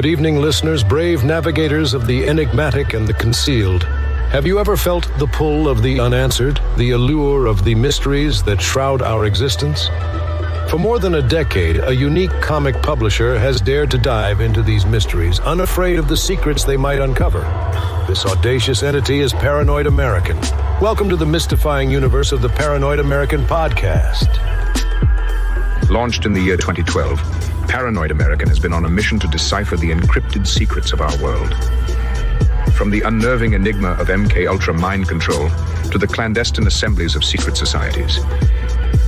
Good evening, listeners, brave navigators of the enigmatic and the concealed. Have you ever felt the pull of the unanswered, the allure of the mysteries that shroud our existence? For more than a decade, a unique comic publisher has dared to dive into these mysteries, unafraid of the secrets they might uncover. This audacious entity is Paranoid American. Welcome to the mystifying universe of the Paranoid American podcast. Launched in the year 2012, Paranoid American has been on a mission to decipher the encrypted secrets of our world. From the unnerving enigma of MK Ultra mind control to the clandestine assemblies of secret societies.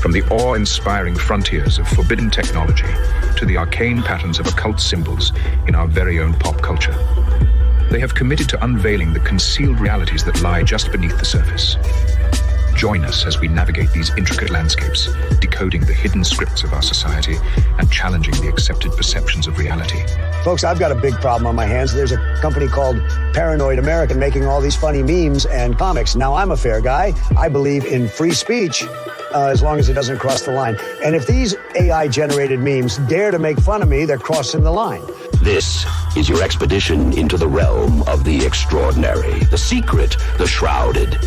From the awe-inspiring frontiers of forbidden technology to the arcane patterns of occult symbols in our very own pop culture. They have committed to unveiling the concealed realities that lie just beneath the surface. Join us as we navigate these intricate landscapes, decoding the hidden scripts of our society and challenging the accepted perceptions of reality. Folks, I've got a big problem on my hands. There's a company called Paranoid American making all these funny memes and comics. Now, I'm a fair guy. I believe in free speech as long as it doesn't cross the line. And if these AI-generated memes dare to make fun of me, they're crossing the line. This is your expedition into the realm of the extraordinary, the secret, the shrouded.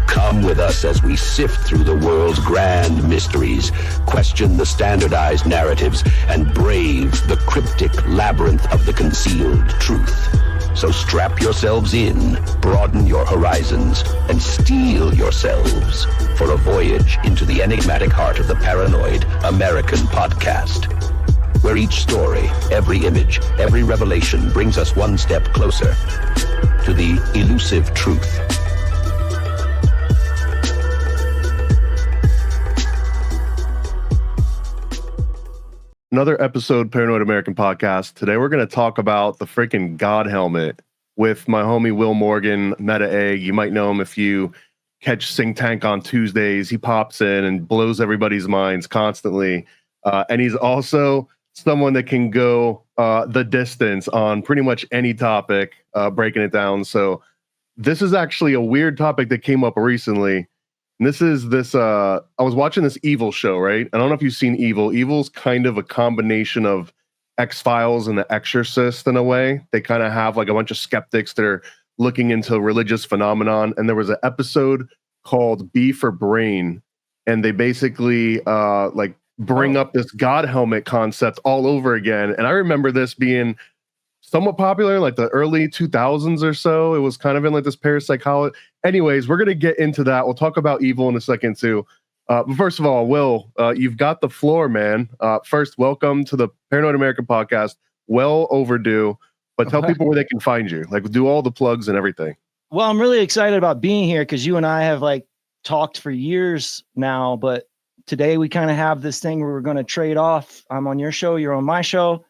Come with us as we sift through the world's grand mysteries, question the standardized narratives, and brave the cryptic labyrinth of the concealed truth. So strap yourselves in, broaden your horizons, and steel yourselves for a voyage into the enigmatic heart of the Paranoid American podcast, where each story, every image, every revelation brings us one step closer to the elusive truth. Another episode, Paranoid American Podcast. Today we're going to talk about the freaking God helmet with my homie Will Morgan, Meta Egg. You might know him if you catch Sing Tank on Tuesdays. He pops in and blows everybody's minds constantly. And he's also someone that can go the distance on pretty much any topic, breaking it down. So this is actually a weird topic that came up recently. And this is I was watching this Evil show, right? I don't know if you've seen Evil. Evil's kind of a combination of X-Files and The Exorcist in a way. They kind of have like a bunch of skeptics that are looking into religious phenomenon. And there was an episode called B for Brain. And they basically bring up this God helmet concept all over again. And I remember this being somewhat popular in like the early 2000s or so. It was kind of in like this parapsychology. Anyways, we're going to get into that. We'll talk about Evil in a second too. But first of all, Will, you've got the floor, man. First, welcome to the Paranoid American Podcast. Well overdue. But tell people where they can find you. Like, do all the plugs and everything. Well, I'm really excited about being here because you and I have like talked for years now. But today we kind of have this thing where we're going to trade off. I'm on your show. You're on my show.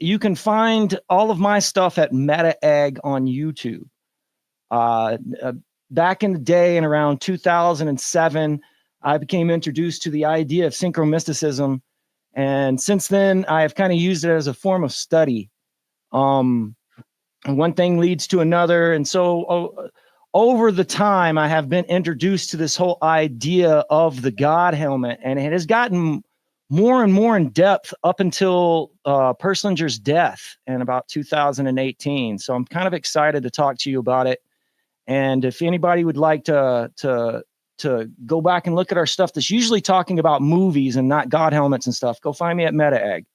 You can find all of my stuff at Meta Egg on YouTube. Back in the day, in around 2007, I became introduced to the idea of Syncro-Mysticism. And since then, I have kind of used it as a form of study. And one thing leads to another. And so over the time, I have been introduced to this whole idea of the God helmet. And it has gotten more and more in depth up until Persinger's death in about 2018. So I'm kind of excited to talk to you about it. And if anybody would like to go back and look at our stuff that's usually talking about movies and not God helmets and stuff, go find me at Meta Egg.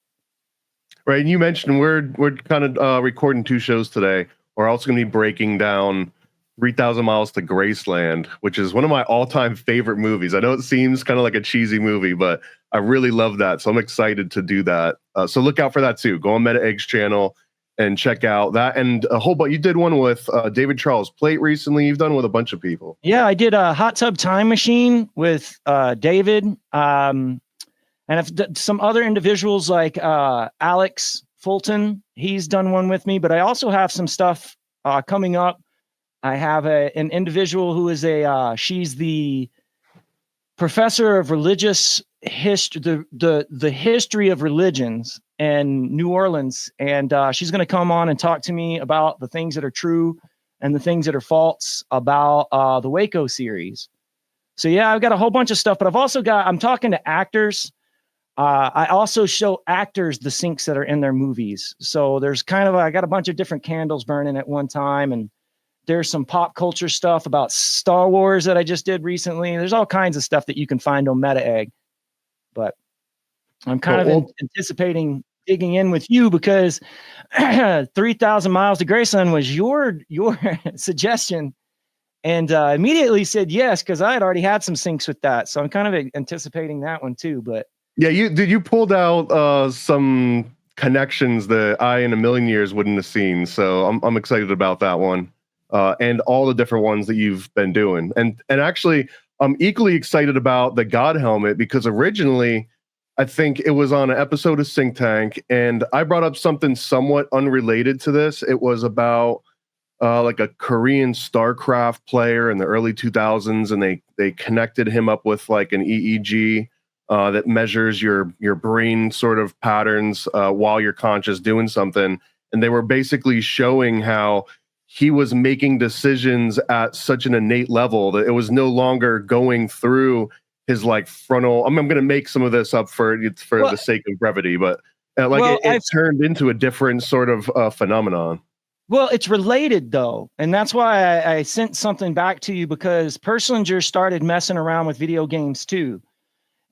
Right, and you mentioned we're kind of recording two shows today. We're also going to be breaking down 3,000 Miles to Graceland, which is one of my all-time favorite movies. I know it seems kind of like a cheesy movie, but I really love that. So I'm excited to do that. So look out for that too. Go on Meta Egg's channel and check out that. And a whole bunch. You did one with David Charles Plate recently. You've done with a bunch of people. Yeah, I did a Hot Tub Time Machine with David. And I've some other individuals like Alex Fulton. He's done one with me. But I also have some stuff coming up. I have an individual who is she's the professor of religious history, the history of religions in New Orleans. And she's going to come on and talk to me about the things that are true and the things that are false about the Waco series. So yeah, I've got a whole bunch of stuff, but I'm talking to actors. I also show actors the syncs that are in their movies. So there's I got a bunch of different candles burning at one time, and there's some pop culture stuff about Star Wars that I just did recently. There's all kinds of stuff that you can find on Meta Egg. But I'm kind of anticipating digging in with you because 3,000 Miles to Graceland was your suggestion. And immediately said yes, because I had already had some syncs with that. So I'm kind of anticipating that one too. But yeah, you pulled out some connections that I in a million years wouldn't have seen. So I'm excited about that one. And all the different ones that you've been doing. And actually, I'm equally excited about the God helmet because originally I think it was on an episode of Sync Tank, and I brought up something somewhat unrelated to this. It was about like a Korean StarCraft player in the early 2000s, and they connected him up with like an EEG that measures your brain sort of patterns while you're conscious doing something. And they were basically showing how he was making decisions at such an innate level that it was no longer going through his like frontal. I'm going to make some of this up for the sake of brevity, but it turned into a different sort of phenomenon. Well, it's related though, and that's why I sent something back to you, because Persinger started messing around with video games too,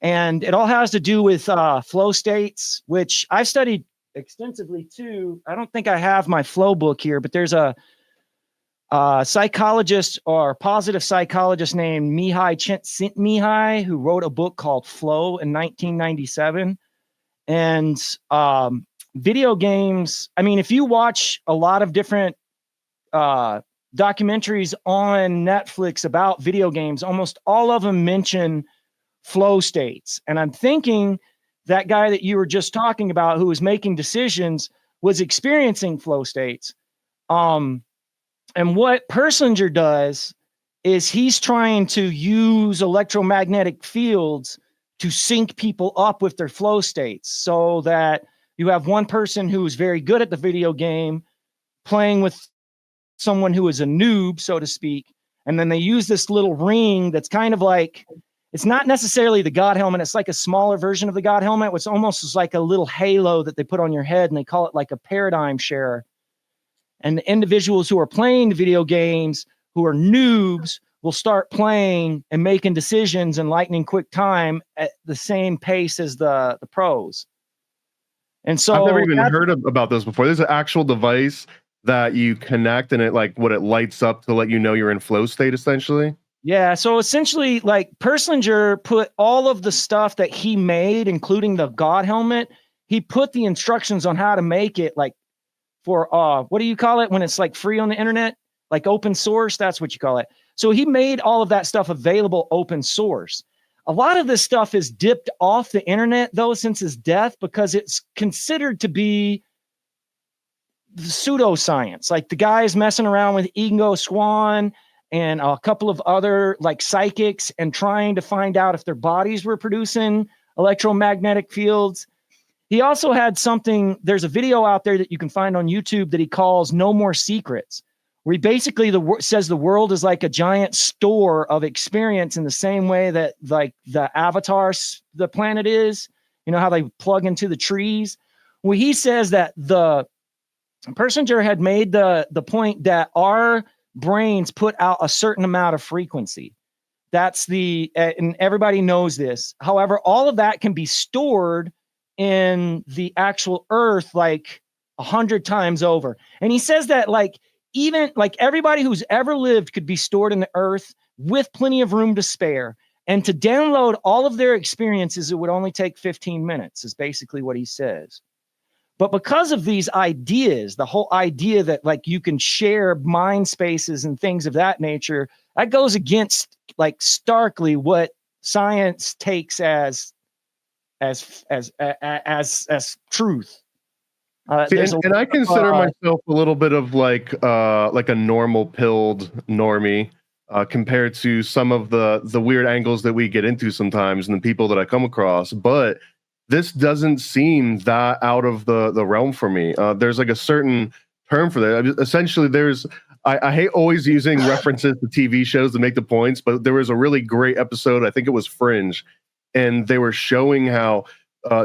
and it all has to do with flow states, which I've studied extensively too. I don't think I have my flow book here, but there's a psychologist or positive psychologist named Mihai Csikszentmihalyi who wrote a book called Flow in 1997. And video games, I mean, if you watch a lot of different documentaries on Netflix about video games, almost all of them mention flow states. And I'm thinking that guy that you were just talking about who was making decisions was experiencing flow states. And what Persinger does is he's trying to use electromagnetic fields to sync people up with their flow states so that you have one person who is very good at the video game playing with someone who is a noob, so to speak. And then they use this little ring that's kind of like, it's not necessarily the God helmet. It's like a smaller version of the God helmet, which almost is like a little halo that they put on your head, and they call it like a paradigm share. And the individuals who are playing video games, who are noobs, will start playing and making decisions in lightning quick time at the same pace as the pros. And so I've never even heard about this before. There's an actual device that you connect, and it lights up to let you know you're in flow state, essentially. Yeah. So essentially, like Persinger put all of the stuff that he made, including the God helmet, he put the instructions on how to make it like for what do you call it when it's like free on the internet, like open source? That's what you call it. So he made all of that stuff available open source. A lot of this stuff is dipped off the internet though since his death, because it's considered to be pseudoscience. Like the guys messing around with Ingo Swann and a couple of other like psychics and trying to find out if their bodies were producing electromagnetic fields. He also had something, there's a video out there that you can find on YouTube that he calls No More Secrets, where he basically says the world is like a giant store of experience in the same way that like the avatars, the planet is, you know, how they plug into the trees. Well, he says that the Persinger had made the point that our brains put out a certain amount of frequency. That's and everybody knows this. However, all of that can be stored in the actual earth like 100 times over. And he says that like even like everybody who's ever lived could be stored in the earth with plenty of room to spare. And to download all of their experiences, it would only take 15 minutes is basically what he says. But because of these ideas, the whole idea that like you can share mind spaces and things of that nature, that goes against like starkly what science takes as truth. And I consider myself a little bit of like a normal pilled normie compared to some of the weird angles that we get into sometimes and the people that I come across. But this doesn't seem that out of the realm for me. There's like a certain term for that. Essentially, I hate always using references to TV shows to make the points, but there was a really great episode. I think it was Fringe. And they were showing how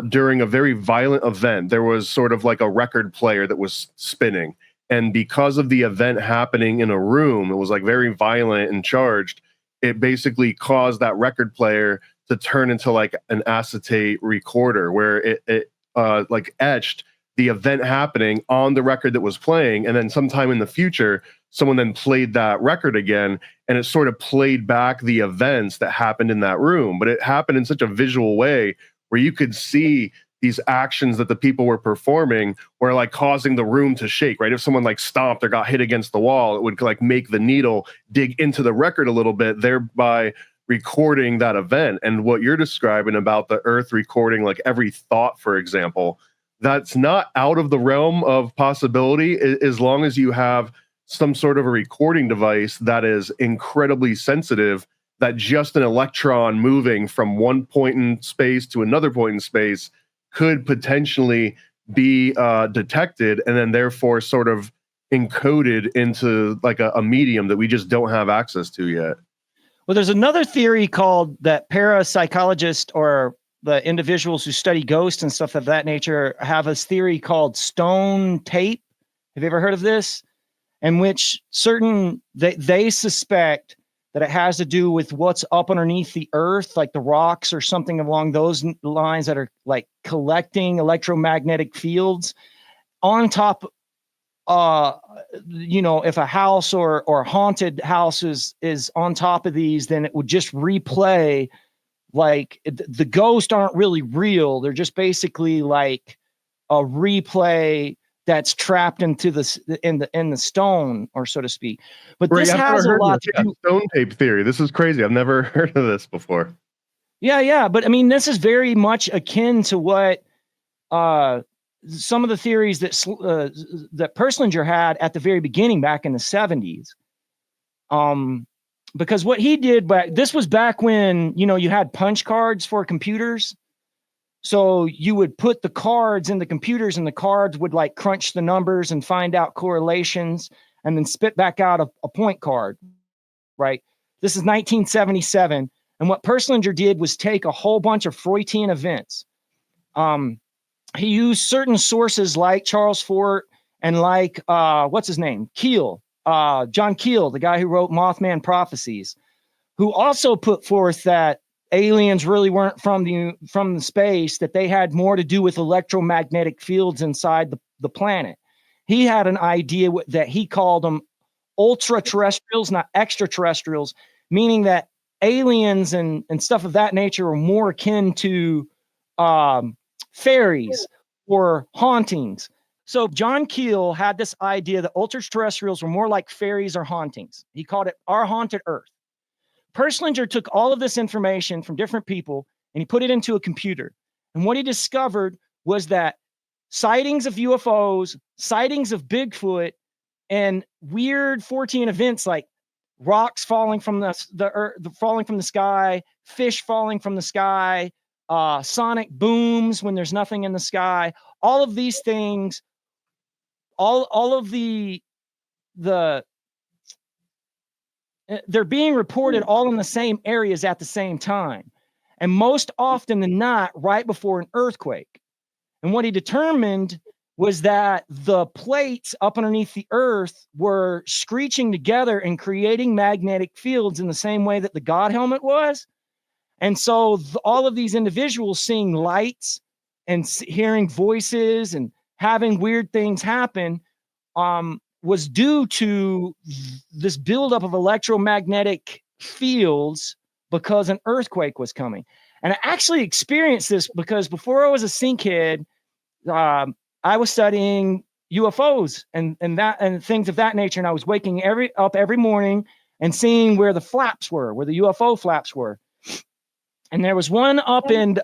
during a very violent event. There was sort of like a record player that was spinning. And because of the event happening in a room, it was like very violent and charged. It basically caused that record player to turn into like an acetate recorder where it like etched the event happening on the record that was playing. And then sometime in the future, someone then played that record again, and it sort of played back the events that happened in that room. But it happened in such a visual way where you could see these actions that the people were performing were like causing the room to shake, right? If someone like stomped or got hit against the wall, it would like make the needle dig into the record a little bit, thereby recording that event. And what you're describing about the earth recording like every thought, for example, that's not out of the realm of possibility as long as you have some sort of a recording device that is incredibly sensitive, that just an electron moving from one point in space to another point in space could potentially be detected and then therefore sort of encoded into like a medium that we just don't have access to yet. Well, there's another theory called that parapsychologists or the individuals who study ghosts and stuff of that nature have this theory called stone tape. Have you ever heard of this? In which they suspect that it has to do with what's up underneath the earth, like the rocks or something along those lines that are like collecting electromagnetic fields on top. If a house or haunted house is on top of these, then it would just replay. Like the ghosts aren't really real. They're just basically like a replay that's trapped into in the stone, or so to speak. But this has a lot to do. Stone tape theory. This is crazy. I've never heard of this before. Yeah. But I mean, this is very much akin to what some of the theories that Persinger had at the very beginning back in the 70s. Because what he did this was back when, you had punch cards for computers. So you would put the cards in the computers and the cards would like crunch the numbers and find out correlations and then spit back out a point card, right? This is 1977. And what Persinger did was take a whole bunch of Freudian events. He used certain sources like Charles Fort and like, what's his name? Keel, John Keel, the guy who wrote Mothman Prophecies, who also put forth that aliens really weren't from the space, that they had more to do with electromagnetic fields inside the planet. He had an idea that he called them ultra-terrestrials, not extraterrestrials, meaning that aliens and stuff of that nature are more akin to fairies or hauntings. So John Keel had this idea that ultra-terrestrials were more like fairies or hauntings. He called it our haunted Earth. Persinger took all of this information from different people and he put it into a computer. And what he discovered was that sightings of UFOs, sightings of Bigfoot, and weird 14 events like rocks falling from the earth, falling from the sky, fish falling from the sky, sonic booms when there's nothing in the sky, all of these things, all of they're being reported all in the same areas at the same time. And most often than not, right before an earthquake. And what he determined was that the plates up underneath the earth were screeching together and creating magnetic fields in the same way that the God helmet was. And so all of these individuals seeing lights and hearing voices and having weird things happen was due to this buildup of electromagnetic fields because an earthquake was coming. And I actually experienced this because before I was a sync kid, I was studying UFOs and things of that nature. And I was waking up every morning and seeing where the flaps were, where the UFO flaps were. And there was one up in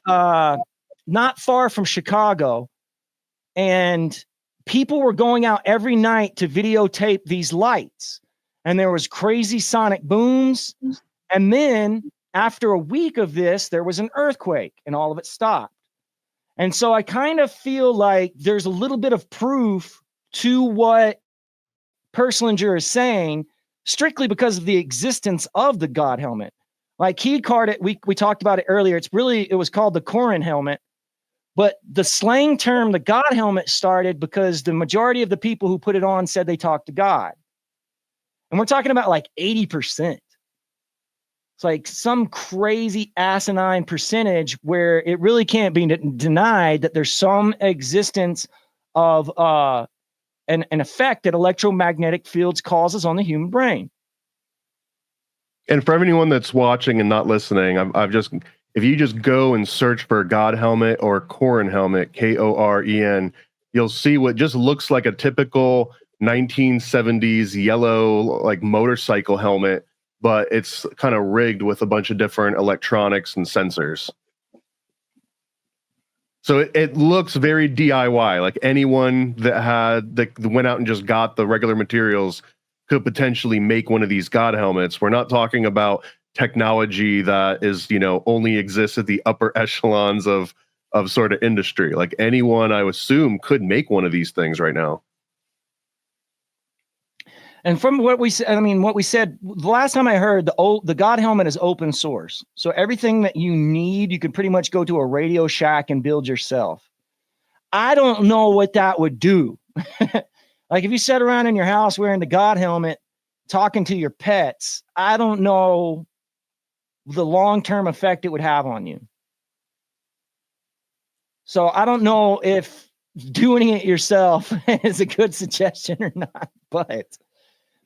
not far from Chicago, and people were going out every night to videotape these lights, and there was crazy sonic booms. And then after a week of this, there was an earthquake and all of it stopped. And so I kind of feel like there's a little bit of proof to what Persinger is saying, strictly because of the existence of the God helmet. Like he called it, we talked about it earlier. It was called the Koren helmet. But the slang term, the God helmet, started because the majority of the people who put it on said they talked to God. And we're talking about like 80%. It's like some crazy asinine percentage where it really can't be denied that there's some existence of an effect that electromagnetic fields causes on the human brain. And for anyone that's watching and not listening, if you just go and search for God helmet or Koren helmet, Koren, you'll see what just looks like a typical 1970s yellow like motorcycle helmet, but it's kind of rigged with a bunch of different electronics and sensors. So it looks very DIY. Like anyone that went out and just got the regular materials could potentially make one of these God helmets. We're not talking about technology that is, only exists at the upper echelons of sort of industry. Like anyone, I assume, could make one of these things right now. And from what we said, the last time I heard, the God helmet is open source. So everything that you need, you can pretty much go to a Radio Shack and build yourself. I don't know what that would do. Like if you sat around in your house wearing the God helmet, talking to your pets, I don't know the long-term effect it would have on you. So I don't know if doing it yourself is a good suggestion or not, but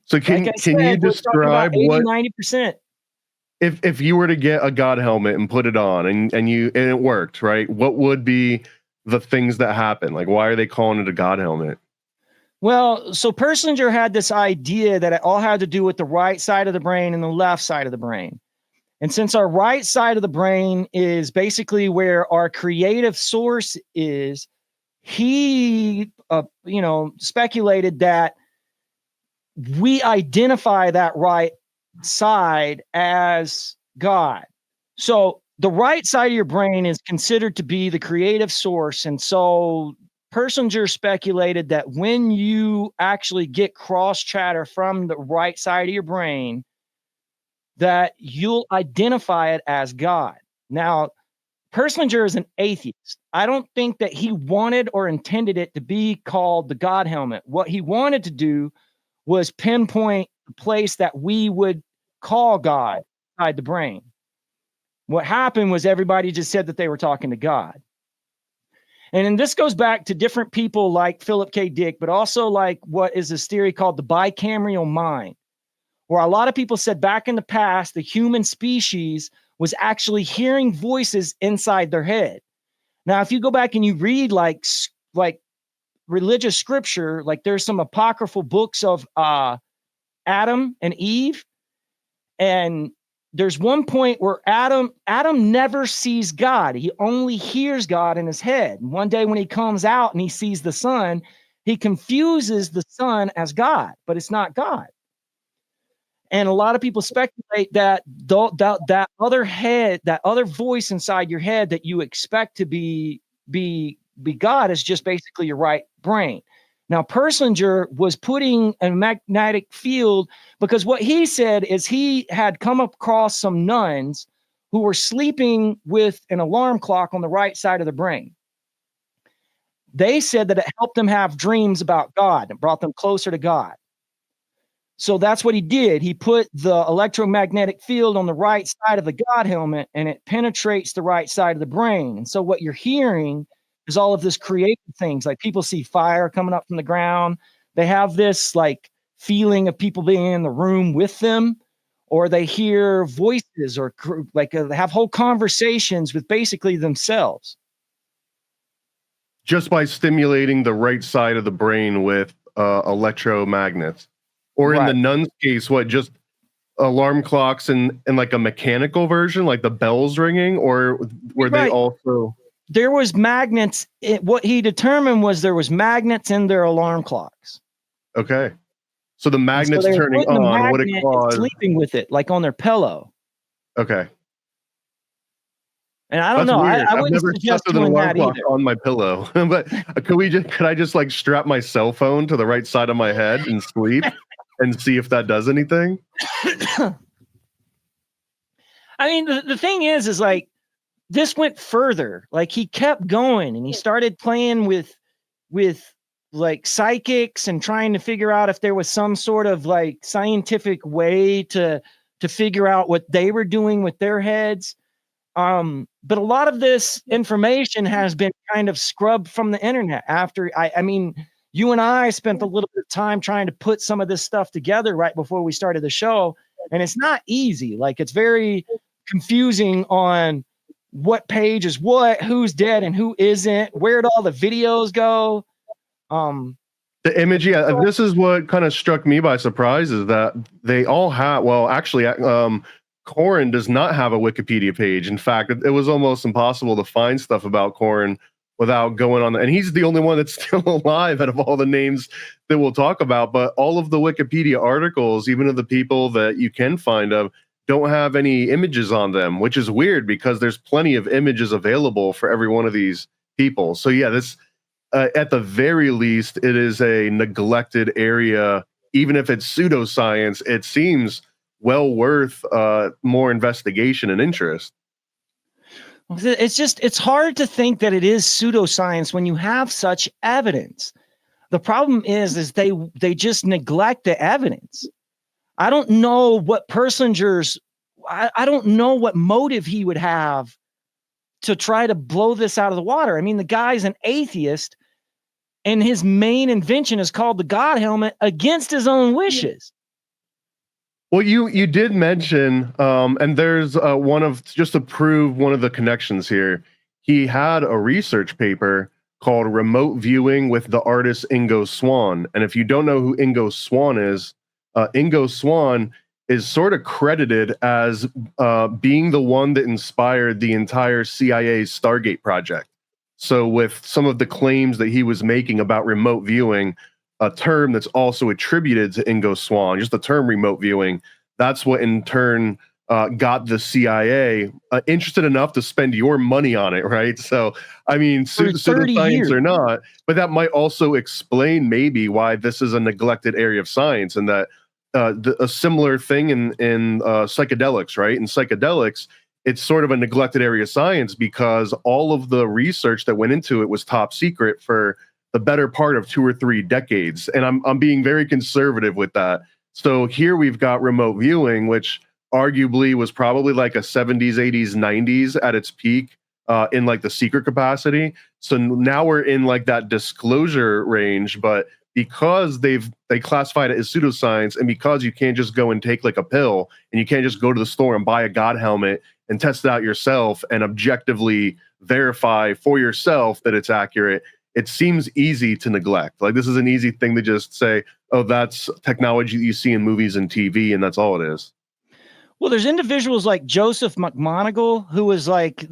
so can you describe 90%? If you were to get a God helmet and put it on and it worked, right? What would be the things that happen? Like, why are they calling it a God helmet? Well, so Persinger had this idea that it all had to do with the right side of the brain and the left side of the brain. And since our right side of the brain is basically where our creative source is, he, speculated that we identify that right side as God. So the right side of your brain is considered to be the creative source. And so Persinger speculated that when you actually get cross chatter from the right side of your brain, that you'll identify it as God. Now, Persinger is an atheist. I don't think that he wanted or intended it to be called the God helmet. What he wanted to do was pinpoint the place that we would call God inside the brain. What happened was everybody just said that they were talking to God. And this goes back to different people like Philip K. Dick, but also like what is this theory called the bicameral mind, where a lot of people said back in the past, the human species was actually hearing voices inside their head. Now, if you go back and you read like religious scripture, like there's some apocryphal books of Adam and Eve, and there's one point where Adam never sees God. He only hears God in his head. And one day when he comes out and he sees the sun, he confuses the sun as God, but it's not God. And a lot of people speculate that that other voice inside your head that you expect to be God is just basically your right brain. Now, Persinger was putting a magnetic field because what he said is he had come across some nuns who were sleeping with an alarm clock on the right side of the brain. They said that it helped them have dreams about God and brought them closer to God. So that's what he did. He put the electromagnetic field on the right side of the God helmet, and it penetrates the right side of the brain. And so what you're hearing is all of this creative things, like people see fire coming up from the ground. They have this like feeling of people being in the room with them, or they hear voices, or they have whole conversations with basically themselves. Just by stimulating the right side of the brain with electromagnets. Or in the nun's case, just alarm clocks and like a mechanical version, like the bells ringing, or were they also... There was magnets. What he determined was there was magnets in their alarm clocks. Okay. So the magnets turning on would it cause... sleeping with it, like on their pillow. Okay. And I don't know. I wouldn't suggest doing that either. On my pillow. But could I just like strap my cell phone to the right side of my head and sleep and see if that does anything? I mean, the thing is like, this went further. Like he kept going and he started playing with like psychics and trying to figure out if there was some sort of like scientific way to figure out what they were doing with their heads. But a lot of this information has been kind of scrubbed from the internet after I mean, you and I spent a little bit of time trying to put some of this stuff together right before we started the show. And it's not easy. Like it's very confusing on what page is what, who's dead and who isn't, where'd all the videos go. The image, yeah, this is what kind of struck me by surprise is that they all have, well, actually, Koren does not have a Wikipedia page. In fact, it was almost impossible to find stuff about Koren without going on. And he's the only one that's still alive out of all the names that we'll talk about. But all of the Wikipedia articles, even of the people that you can find of, don't have any images on them, which is weird because there's plenty of images available for every one of these people. So yeah, this, at the very least, it is a neglected area. Even if it's pseudoscience, it seems well worth more investigation and interest. It's hard to think that it is pseudoscience when you have such evidence. The problem is they just neglect the evidence. I don't know what Persinger's, I don't know what motive he would have to try to blow this out of the water. I mean, the guy's an atheist and his main invention is called the God helmet against his own wishes. Well, you did mention, and there's one of, just to prove one of the connections here, he had a research paper called Remote Viewing with the artist Ingo Swann. And if you don't know who Ingo Swann is sort of credited as being the one that inspired the entire CIA's Stargate project. So with some of the claims that he was making about remote viewing, a term that's also attributed to Ingo Swann, just the term remote viewing, that's what in turn got the CIA interested enough to spend your money on it, right? So, I mean, pseudoscience or not, but that might also explain maybe why this is a neglected area of science, and that a similar thing in psychedelics, right? In psychedelics, it's sort of a neglected area of science because all of the research that went into it was top secret for the better part of 2 or 3 decades. And I'm being very conservative with that. So here we've got remote viewing, which arguably was probably like a 70s, 80s, 90s at its peak in like the secret capacity. So now we're in like that disclosure range, but because they classified it as pseudoscience, and because you can't just go and take like a pill, and you can't just go to the store and buy a God helmet and test it out yourself and objectively verify for yourself that it's accurate, it seems easy to neglect. Like this is an easy thing to just say, oh, that's technology that you see in movies and TV, and that's all it is. Well, there's individuals like Joseph McMoneagle, who was like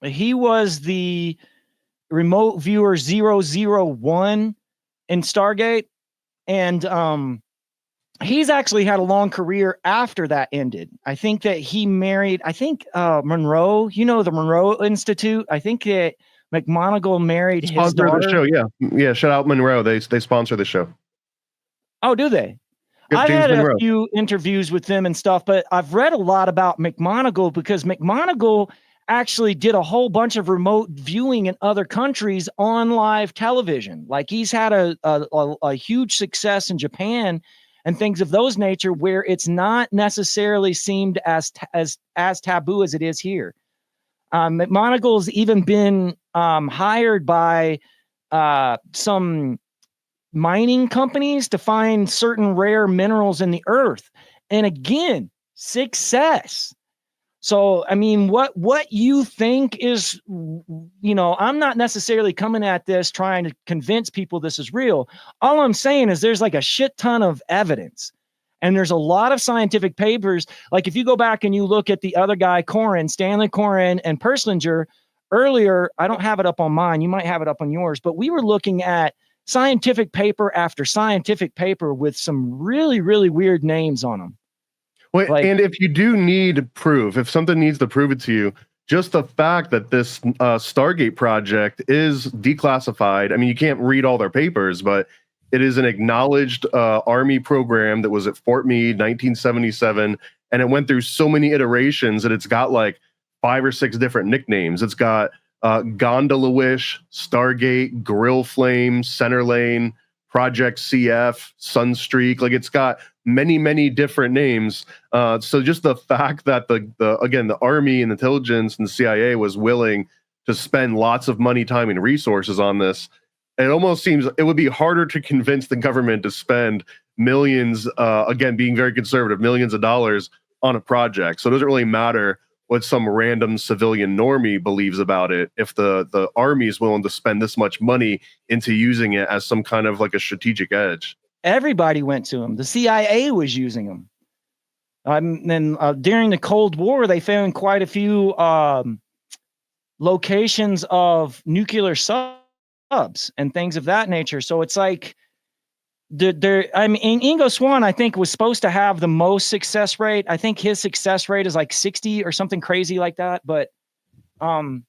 he was the remote viewer 001 in Stargate. And he's actually had a long career after that ended. I think that he married, Monroe, the Monroe Institute. I think that McMoneagle married his daughter. The show, yeah. Shout out Monroe. They sponsor the show. Oh, do they? I had a few interviews with them and stuff, but I've read a lot about McMoneagle because McMoneagle actually did a whole bunch of remote viewing in other countries on live television. Like he's had a huge success in Japan and things of those nature where it's not necessarily seemed as taboo as it is here. McMoneagle's even been hired by some mining companies to find certain rare minerals in the earth. And again, success. So, I mean, what you think is, I'm not necessarily coming at this trying to convince people this is real. All I'm saying is there's like a shit ton of evidence. And there's a lot of scientific papers. Like if you go back and you look at the other guy, Koren, Stanley Koren and Persinger earlier, I don't have it up on mine. You might have it up on yours, but we were looking at scientific paper after scientific paper with some really, really weird names on them. Well, and if you do need proof, if something needs to prove it to you, just the fact that this Stargate project is declassified. I mean, you can't read all their papers, but it is an acknowledged Army program that was at Fort Meade, 1977, and it went through so many iterations that it's got like 5 or 6 different nicknames. It's got Gondola Wish, Stargate, Grill Flame, Center Lane, Project CF, Sunstreak. Like, it's got many different names. So just the fact that the Army and intelligence and the CIA was willing to spend lots of money, time, and resources on this, it almost seems it would be harder to convince the government to spend millions, again, being very conservative, millions of dollars on a project. So it doesn't really matter what some random civilian normie believes about it if the army is willing to spend this much money into using it as some kind of like a strategic edge. Everybody went to them. The CIA was using them. And during the Cold War, they found quite a few locations of nuclear subs and things of that nature. So it's like, Ingo Swann, I think, was supposed to have the most success rate. I think his success rate is like 60 or something crazy like that. But, and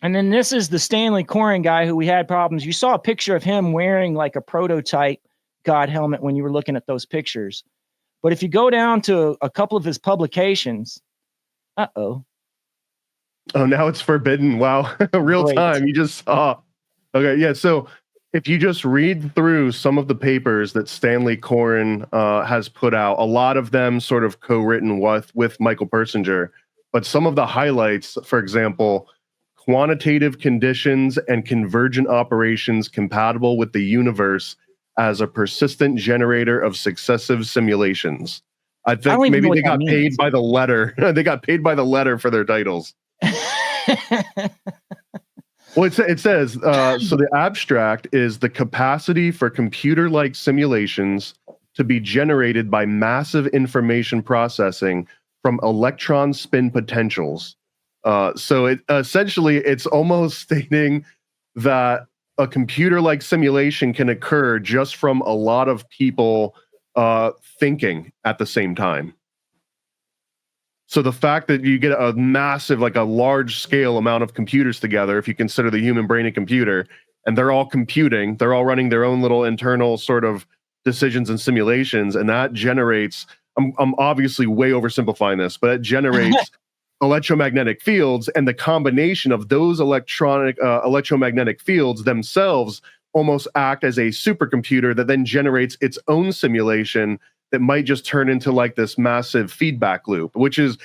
then this is the Stanley Koren guy who we had problems. You saw a picture of him wearing like a prototype God helmet when you were looking at those pictures. But if you go down to a couple of his publications, oh, now it's forbidden. Wow. Real Great. time. You just saw. Okay. Yeah. So if you just read through some of the papers that Stanley Koren has put out, a lot of them sort of co-written with Michael Persinger, but some of the highlights, for example, quantitative conditions and convergent operations compatible with the universe as a persistent generator of successive simulations. I think maybe they got paid by the letter. They got paid by the letter for their titles. Well, it says, so the abstract is the capacity for computer-like simulations to be generated by massive information processing from electron spin potentials. So it essentially, it's almost stating that a computer-like simulation can occur just from a lot of people thinking at the same time. So the fact that you get a massive, like a large scale amount of computers together, if you consider the human brain a computer, and they're all computing, they're all running their own little internal sort of decisions and simulations, and that generates, I'm obviously way oversimplifying this, but it generates electromagnetic fields, and the combination of those electromagnetic fields themselves almost act as a supercomputer that then generates its own simulation that might just turn into like this massive feedback loop, which is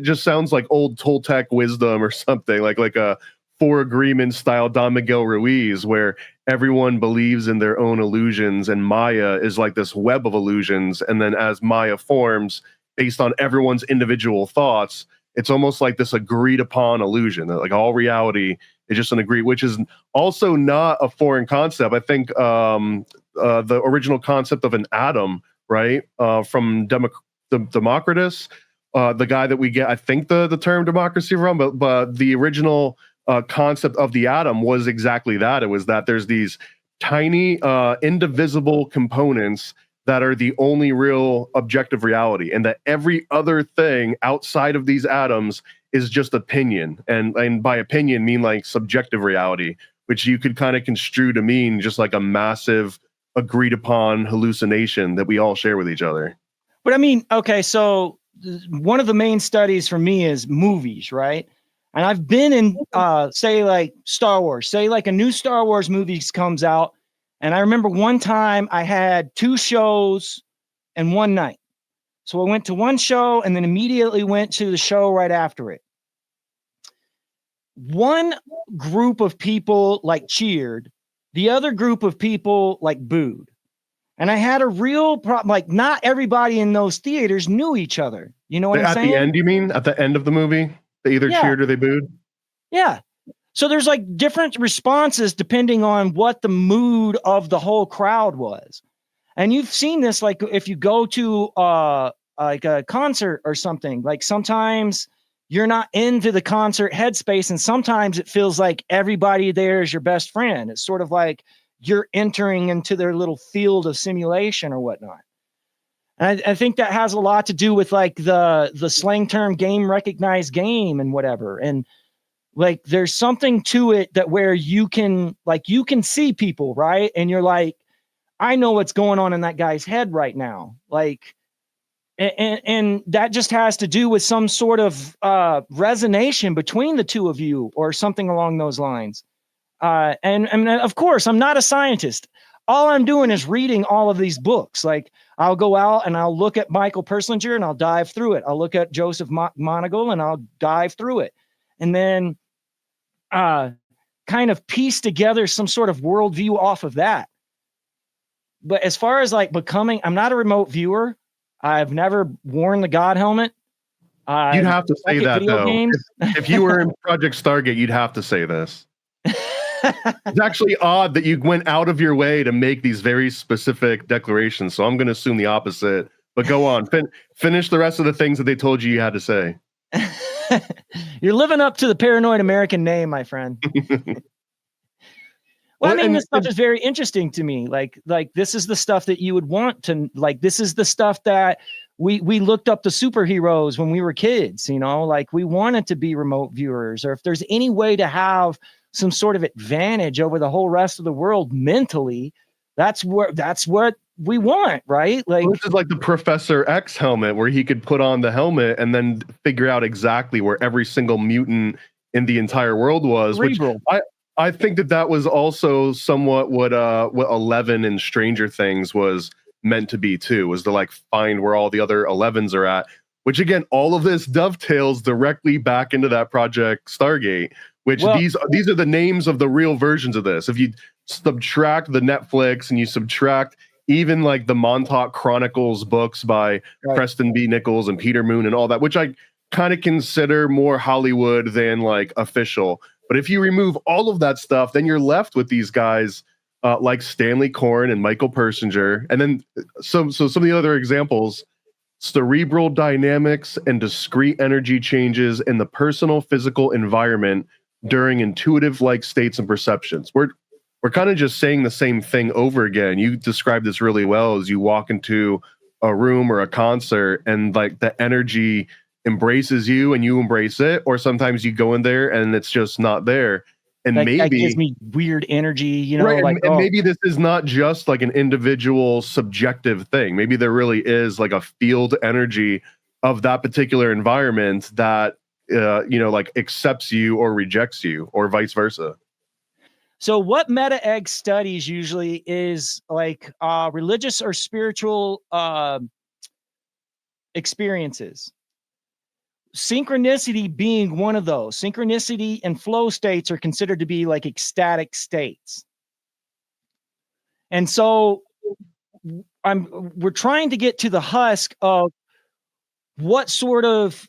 just sounds like old Toltec wisdom or something, like a Four Agreements style Don Miguel Ruiz, where everyone believes in their own illusions, and Maya is like this web of illusions. And then as Maya forms based on everyone's individual thoughts, it's almost like this agreed upon illusion, that like all reality is just an agreed, which is also not a foreign concept. I think the original concept of an atom, right, from Democritus, the guy that we get, I think, the term democracy from, but the original concept of the atom was exactly that. It was that there's these tiny, indivisible components that are the only real objective reality, and that every other thing outside of these atoms is just opinion. And by opinion, mean like subjective reality, which you could kind of construe to mean just like a massive agreed upon hallucination that we all share with each other. But I mean, okay, so one of the main studies for me is movies, right? And I've been in, say like Star Wars, say like a new Star Wars movie comes out. And I remember one time I had 2 shows in one night. So I went to one show and then immediately went to the show right after it. One group of people like cheered, the other group of people like booed. And I had a real problem. Like, not everybody in those theaters knew each other. You know what I'm saying? At the end, you mean? At the end of the movie? They either cheered or they booed? Yeah. So there's like different responses depending on what the mood of the whole crowd was. And you've seen this, like if you go to like a concert or something, like sometimes you're not into the concert headspace, and sometimes it feels like everybody there is your best friend. It's sort of like you're entering into their little field of simulation or whatnot. And I think that has a lot to do with like the slang term game recognized game and whatever. And like, there's something to it that where you can see people, right? And you're like, I know what's going on in that guy's head right now. Like, and that just has to do with some sort of resonation between the two of you or something along those lines. And of course, I'm not a scientist. All I'm doing is reading all of these books. Like, I'll go out and I'll look at Michael Persinger and I'll dive through it. I'll look at Joseph Monagle and I'll dive through it. And then kind of piece together some sort of worldview off of that. But as far as like becoming, I'm not a remote viewer. I've never worn the God helmet. You'd have to say that, though. If you were in Project Stargate, you'd have to say this. It's actually odd that you went out of your way to make these very specific declarations. So I'm going to assume the opposite. But go on. Finish the rest of the things that they told you had to say. You're living up to the paranoid American name, my friend. Well, I mean, this stuff is very interesting to me. Like this is the stuff that you would want to, like, this is the stuff that we looked up the superheroes when we were kids, you know, like we wanted to be remote viewers, or if there's any way to have some sort of advantage over the whole rest of the world mentally, that's what we want, right? Like, this is like the Professor X helmet, where he could put on the helmet and then figure out exactly where every single mutant in the entire world was. Cerebral. Which I think that was also somewhat what 11 in Stranger Things was meant to be too, was to like find where all the other 11s are at. Which again, all of this dovetails directly back into that Project Stargate. Which these are the names of the real versions of this. If you subtract the Netflix and you subtract even like the Montauk Chronicles books by Preston B. Nichols and Peter Moon and all that, which I kind of consider more Hollywood than like official. But if you remove all of that stuff, then you're left with these guys like Stanley Koren and Michael Persinger. And then some of the other examples: cerebral dynamics and discrete energy changes in the personal physical environment during intuitive like states and perceptions. We're kind of just saying the same thing over again. You described this really well as you walk into a room or a concert and like the energy embraces you and you embrace it, or sometimes you go in there and it's just not there. And like, maybe that gives me weird energy, you know, right, like, and maybe this is not just like an individual subjective thing. Maybe there really is like a field energy of that particular environment that like accepts you or rejects you, or vice versa. So what meta-egg studies usually is like religious or spiritual experiences. Synchronicity being one of those. Synchronicity and flow states are considered to be like ecstatic states. And so we're trying to get to the husk of what sort of,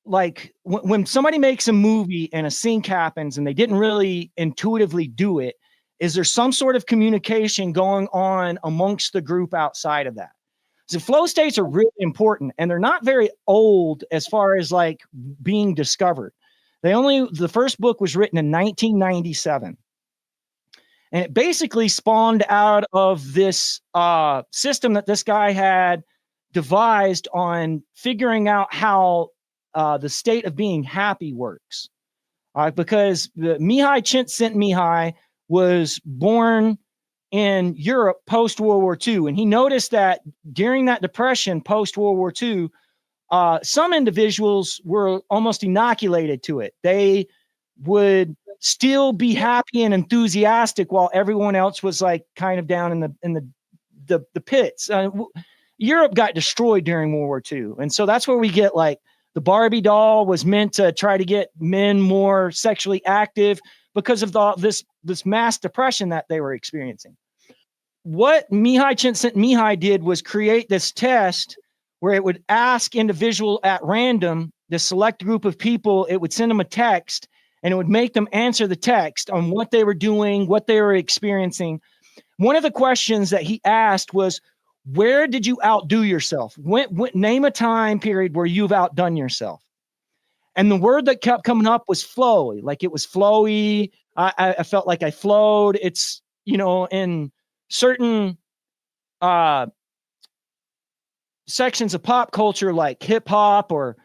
like, when somebody makes a movie and a sync happens and they didn't really intuitively do it, is there some sort of communication going on amongst the group outside of that? So flow states are really important, and they're not very old as far as like being discovered. The first book was written in 1997. And it basically spawned out of this system that this guy had devised on figuring out how the state of being happy works. Because the Mihai Csikszentmihalyi was born in Europe post-World War II. And he noticed that during that depression post-World War II, some individuals were almost inoculated to it. They would still be happy and enthusiastic while everyone else was like kind of down in the pits. Europe got destroyed during World War II. And so that's where we get like the Barbie doll was meant to try to get men more sexually active because of this mass depression that they were experiencing. What Mihai Csikszentmihalyi did was create this test where it would ask individual at random, the select group of people, it would send them a text and it would make them answer the text on what they were doing, what they were experiencing. One of the questions that he asked was, where did you outdo yourself? Name a time period where you've outdone yourself. And the word that kept coming up was flowy. Like it was flowy. I felt like I flowed. It's, in certain sections of pop culture, like hip hop or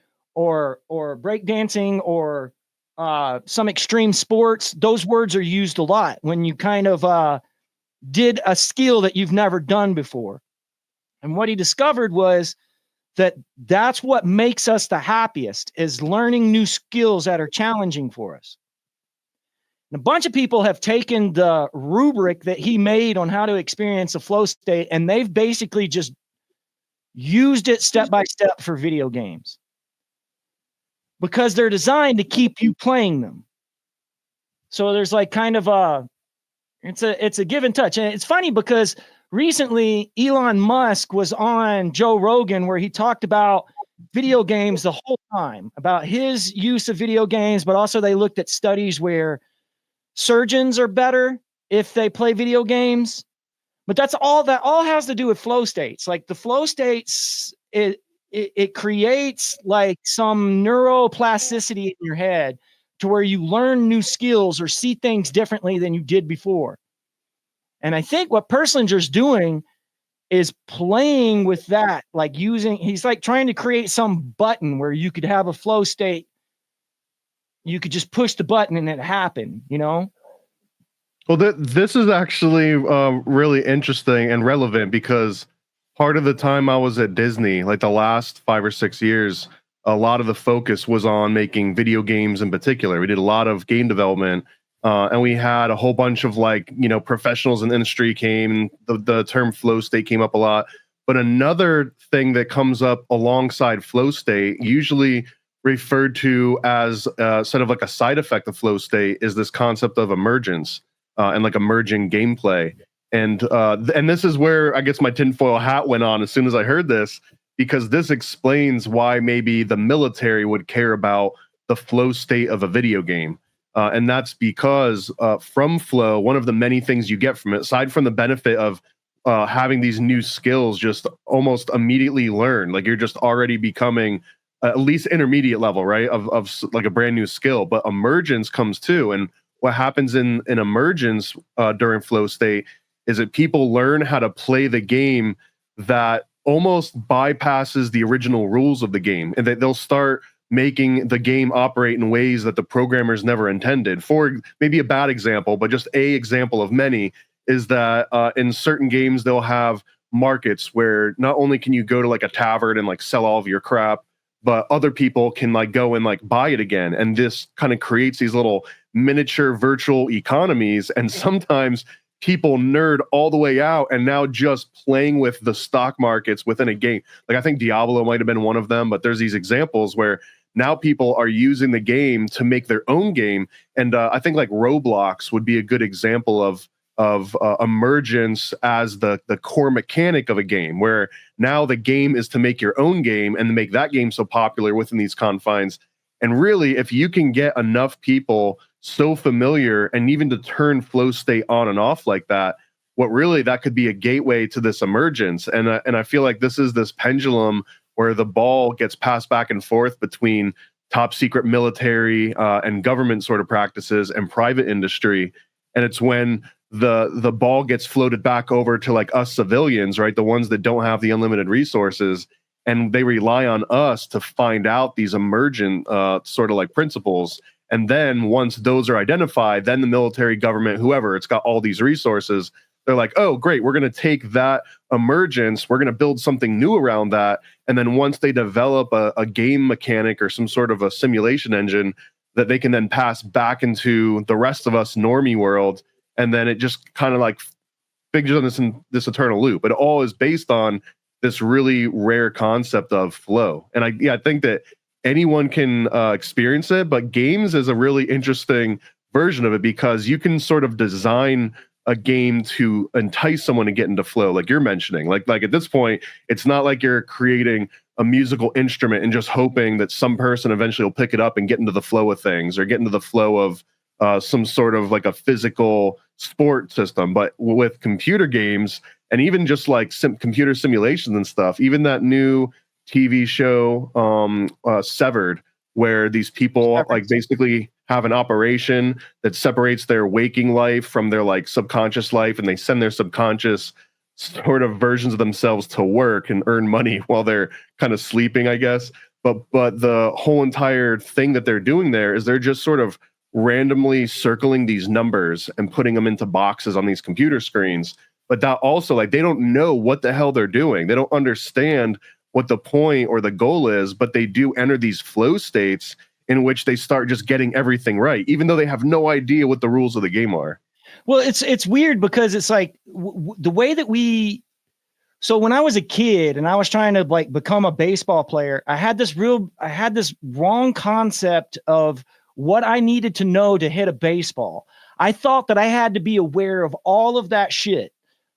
breakdancing or some extreme sports, those words are used a lot when you kind of did a skill that you've never done before. And what he discovered was that's what makes us the happiest, is learning new skills that are challenging for us. And a bunch of people have taken the rubric that he made on how to experience a flow state, and they've basically just used it step by step for video games, because they're designed to keep you playing them. So there's like kind of it's a give and touch. And it's funny because recently Elon Musk was on Joe Rogan, where he talked about video games the whole time, about his use of video games, but also they looked at studies where surgeons are better if they play video games. But that all has to do with flow states. Like the flow states, it creates like some neuroplasticity in your head to where you learn new skills or see things differently than you did before. And I think what Persinger's doing is playing with that, like he's like trying to create some button where you could have a flow state. You could just push the button and it happened, you know? Well, this is actually really interesting and relevant, because part of the time I was at Disney, like the last 5 or 6 years, a lot of the focus was on making video games in particular. We did a lot of game development, and we had a whole bunch of professionals in the industry came. The term flow state came up a lot. But another thing that comes up alongside flow state, usually referred to as sort of like a side effect of flow state, is this concept of emergence. And like emerging gameplay. And this is where I guess my tinfoil hat went on as soon as I heard this, because this explains why maybe the military would care about the flow state of a video game. And that's because from flow, one of the many things you get from it, aside from the benefit of having these new skills just almost immediately learn, like you're just already becoming at least intermediate level, right, of like a brand new skill. But emergence comes too. And what happens in emergence during flow state is that people learn how to play the game that almost bypasses the original rules of the game, and that they'll start making the game operate in ways that the programmers never intended. For maybe a bad example, but just a example of many, is that in certain games they'll have markets where not only can you go to like a tavern and like sell all of your crap, but other people can like go and like buy it again. And this kind of creates these little miniature virtual economies. And sometimes people nerd all the way out and now just playing with the stock markets within a game. Like I think Diablo might have been one of them, but there's these examples where now people are using the game to make their own game. And I think like Roblox would be a good example of emergence as the core mechanic of a game, where now the game is to make your own game and to make that game so popular within these confines. And really, if you can get enough people so familiar and even to turn flow state on and off like that, what really that could be a gateway to this emergence. And I feel like this is this pendulum where the ball gets passed back and forth between top secret military and government sort of practices and private industry. And it's when the ball gets floated back over to like us civilians, right? The ones that don't have the unlimited resources, and they rely on us to find out these emergent sort of like principles. And then once those are identified, then the military, government, whoever, it's got all these resources. They're like, oh, great, we're going to take that emergence, we're going to build something new around that. And then once they develop a game mechanic or some sort of a simulation engine that they can then pass back into the rest of us normie world, and then it just kind of like figures on this eternal loop. It all is based on this really rare concept of flow. And I think that anyone can experience it, but games is a really interesting version of it, because you can sort of design a game to entice someone to get into flow, like you're mentioning. Like at this point, it's not like you're creating a musical instrument and just hoping that some person eventually will pick it up and get into the flow of things, or get into the flow of some sort of like a physical sport system. But with computer games, and even just like computer simulations and stuff, even that new TV show Severed, where these people like basically have an operation that separates their waking life from their like subconscious life, and they send their subconscious sort of versions of themselves to work and earn money while they're kind of sleeping, I guess. But the whole entire thing that they're doing there is they're just sort of randomly circling these numbers and putting them into boxes on these computer screens. But that also, like, they don't know what the hell they're doing. They don't understand what the point or the goal is, but they do enter these flow states in which they start just getting everything right, even though they have no idea what the rules of the game are. Well, it's weird because it's like the way that so when I was a kid and I was trying to like become a baseball player, I had this wrong concept of what I needed to know to hit a baseball. I thought that I had to be aware of all of that shit,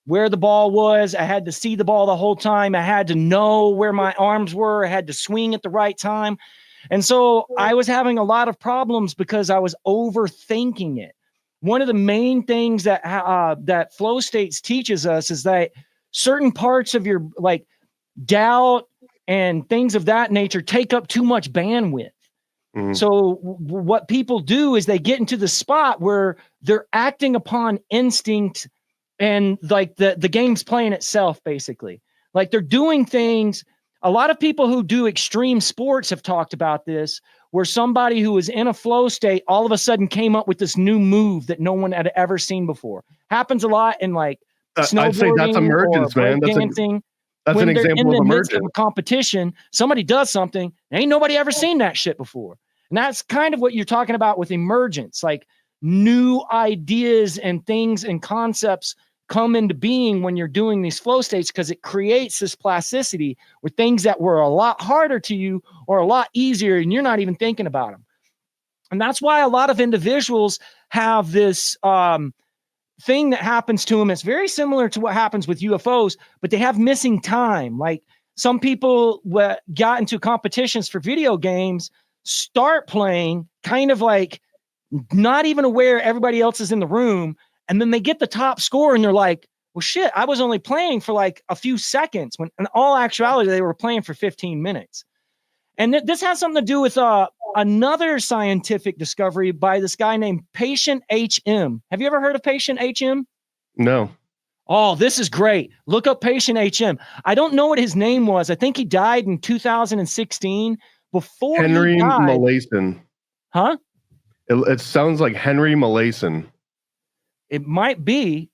where the ball was. I had to see the ball the whole time. I had to know where my arms were. I had to swing at the right time. And so I was having a lot of problems because I was overthinking it. One of the main things that that flow states teaches us is that certain parts of your like doubt and things of that nature take up too much bandwidth. Mm-hmm. So what people do is they get into the spot where they're acting upon instinct and like the game's playing itself, basically. Like they're doing things. A lot of people who do extreme sports have talked about this, where somebody who was in a flow state all of a sudden came up with this new move that no one had ever seen before. Happens a lot in like snowboarding. I'd say that's emergence, man. That's an example of emergence. Midst of a competition, somebody does something, ain't nobody ever seen that shit before. And that's kind of what you're talking about with emergence, like new ideas and things and concepts come into being when you're doing these flow states, because it creates this plasticity where things that were a lot harder to you or a lot easier and you're not even thinking about them. And that's why a lot of individuals have this thing that happens to them. It's very similar to what happens with UFOs, but they have missing time. Like some people got into competitions for video games, start playing kind of like not even aware everybody else is in the room. And then they get the top score and they're like, well, shit, I was only playing for like a few seconds, when in all actuality, they were playing for 15 minutes. And this has something to do with another scientific discovery by this guy named Patient HM. Have you ever heard of Patient HM? No. Oh, this is great. Look up Patient HM. I don't know what his name was. I think he died in 2016. Before Henry he died, Molaison. Huh? It sounds like Henry Molaison. It might be,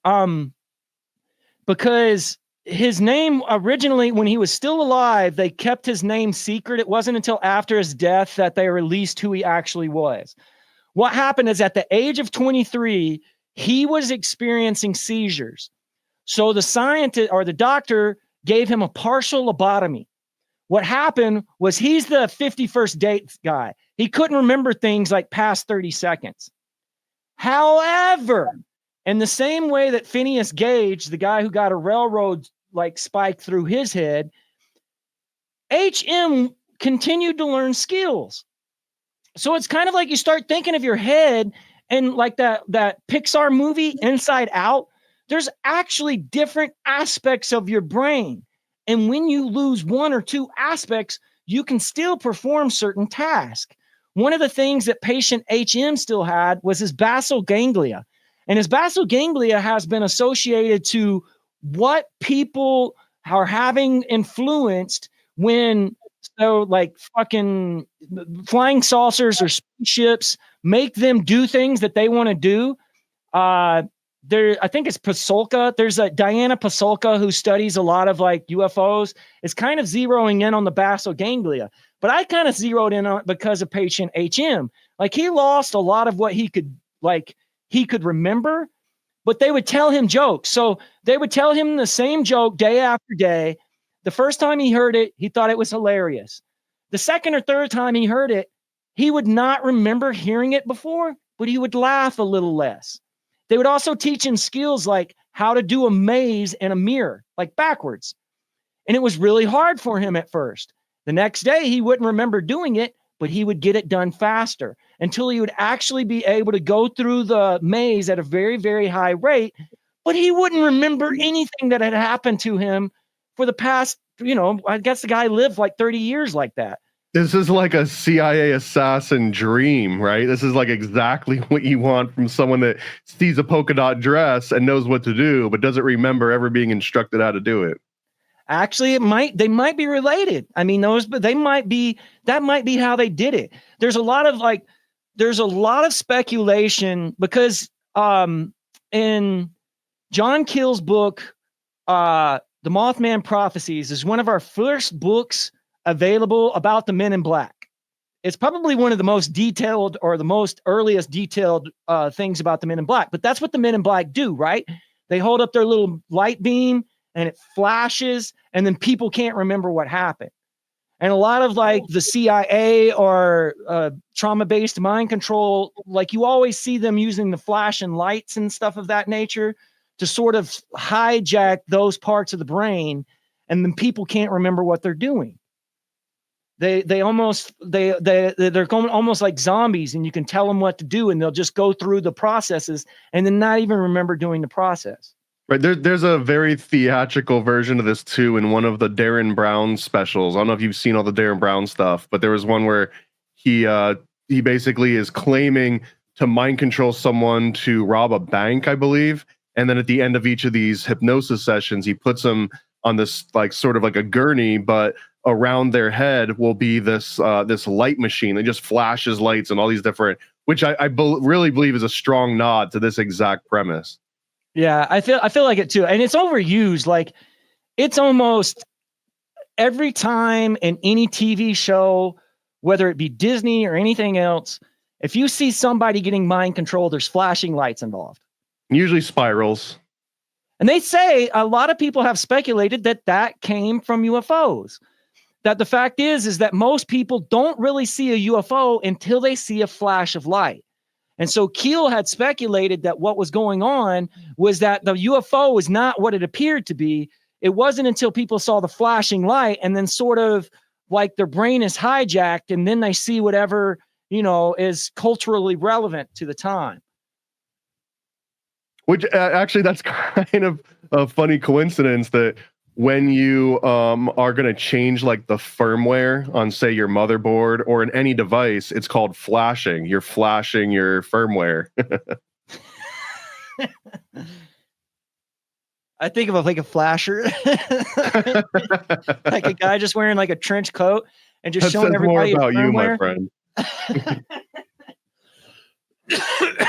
because his name originally, when he was still alive, they kept his name secret. It wasn't until after his death that they released who he actually was. What happened is at the age of 23, he was experiencing seizures. So the scientist or the doctor gave him a partial lobotomy. What happened was he's the 51st date guy. He couldn't remember things like past 30 seconds. However, in the same way that Phineas Gage, the guy who got a railroad like spike through his head, HM continued to learn skills. So it's kind of like you start thinking of your head and like that Pixar movie Inside Out, there's actually different aspects of your brain. And when you lose one or two aspects, you can still perform certain tasks. One of the things that patient HM still had was his basal ganglia. And his basal ganglia has been associated to what people are having influenced when, so like fucking flying saucers or spaceships make them do things that they want to do. I think it's Pasolka. There's a Diana Pasolka who studies a lot of like UFOs. It's kind of zeroing in on the basal ganglia, but I kind of zeroed in on it because of patient HM. Like he lost a lot of what he could remember, but they would tell him jokes. So they would tell him the same joke day after day. The first time he heard it, he thought it was hilarious. The second or third time he heard it, he would not remember hearing it before, but he would laugh a little less. They would also teach him skills like how to do a maze in a mirror, like backwards. And it was really hard for him at first. The next day, he wouldn't remember doing it, but he would get it done faster until he would actually be able to go through the maze at a very, very high rate. But he wouldn't remember anything that had happened to him for the past, I guess the guy lived like 30 years like that. This is like a CIA assassin dream, right? This is like exactly what you want from someone that sees a polka dot dress and knows what to do, but doesn't remember ever being instructed how to do it. Actually, they might be related. I mean, that might be how they did it. There's a lot of speculation because in John Keel's book, The Mothman Prophecies is one of our first books available about the Men in Black. It's probably one of the most detailed or the most earliest detailed things about the Men in Black. But that's what the Men in Black do, right? They hold up their little light beam and it flashes, and then people can't remember what happened. And a lot of like the CIA or trauma-based mind control, like you always see them using the flash and lights and stuff of that nature to sort of hijack those parts of the brain, and then people can't remember what they're doing. They're going almost like zombies, and you can tell them what to do, and they'll just go through the processes and then not even remember doing the process. Right. There's a very theatrical version of this too in one of the Darren Brown specials. I don't know if you've seen all the Darren Brown stuff, but there was one where he basically is claiming to mind control someone to rob a bank, I believe. And then at the end of each of these hypnosis sessions, he puts them on this like sort of like a gurney, but around their head will be this light machine that just flashes lights and all these different, which I really believe is a strong nod to this exact premise. Yeah, I feel like it too. And it's overused. Like it's almost every time in any TV show, whether it be Disney or anything else, if you see somebody getting mind controlled, there's flashing lights involved. Usually spirals. And they say a lot of people have speculated that that came from UFOs. That the fact is that most people don't really see a UFO until they see a flash of light. And so Keel had speculated that what was going on was that the UFO was not what it appeared to be. It wasn't until people saw the flashing light and then sort of like their brain is hijacked and then they see whatever, is culturally relevant to the time. Which actually, that's kind of a funny coincidence that when you are going to change like the firmware on, say, your motherboard or in any device, it's called flashing. You're flashing your firmware. I think of like a flasher, like a guy just wearing like a trench coat and just showing everybody more about his you, my firmware. friend.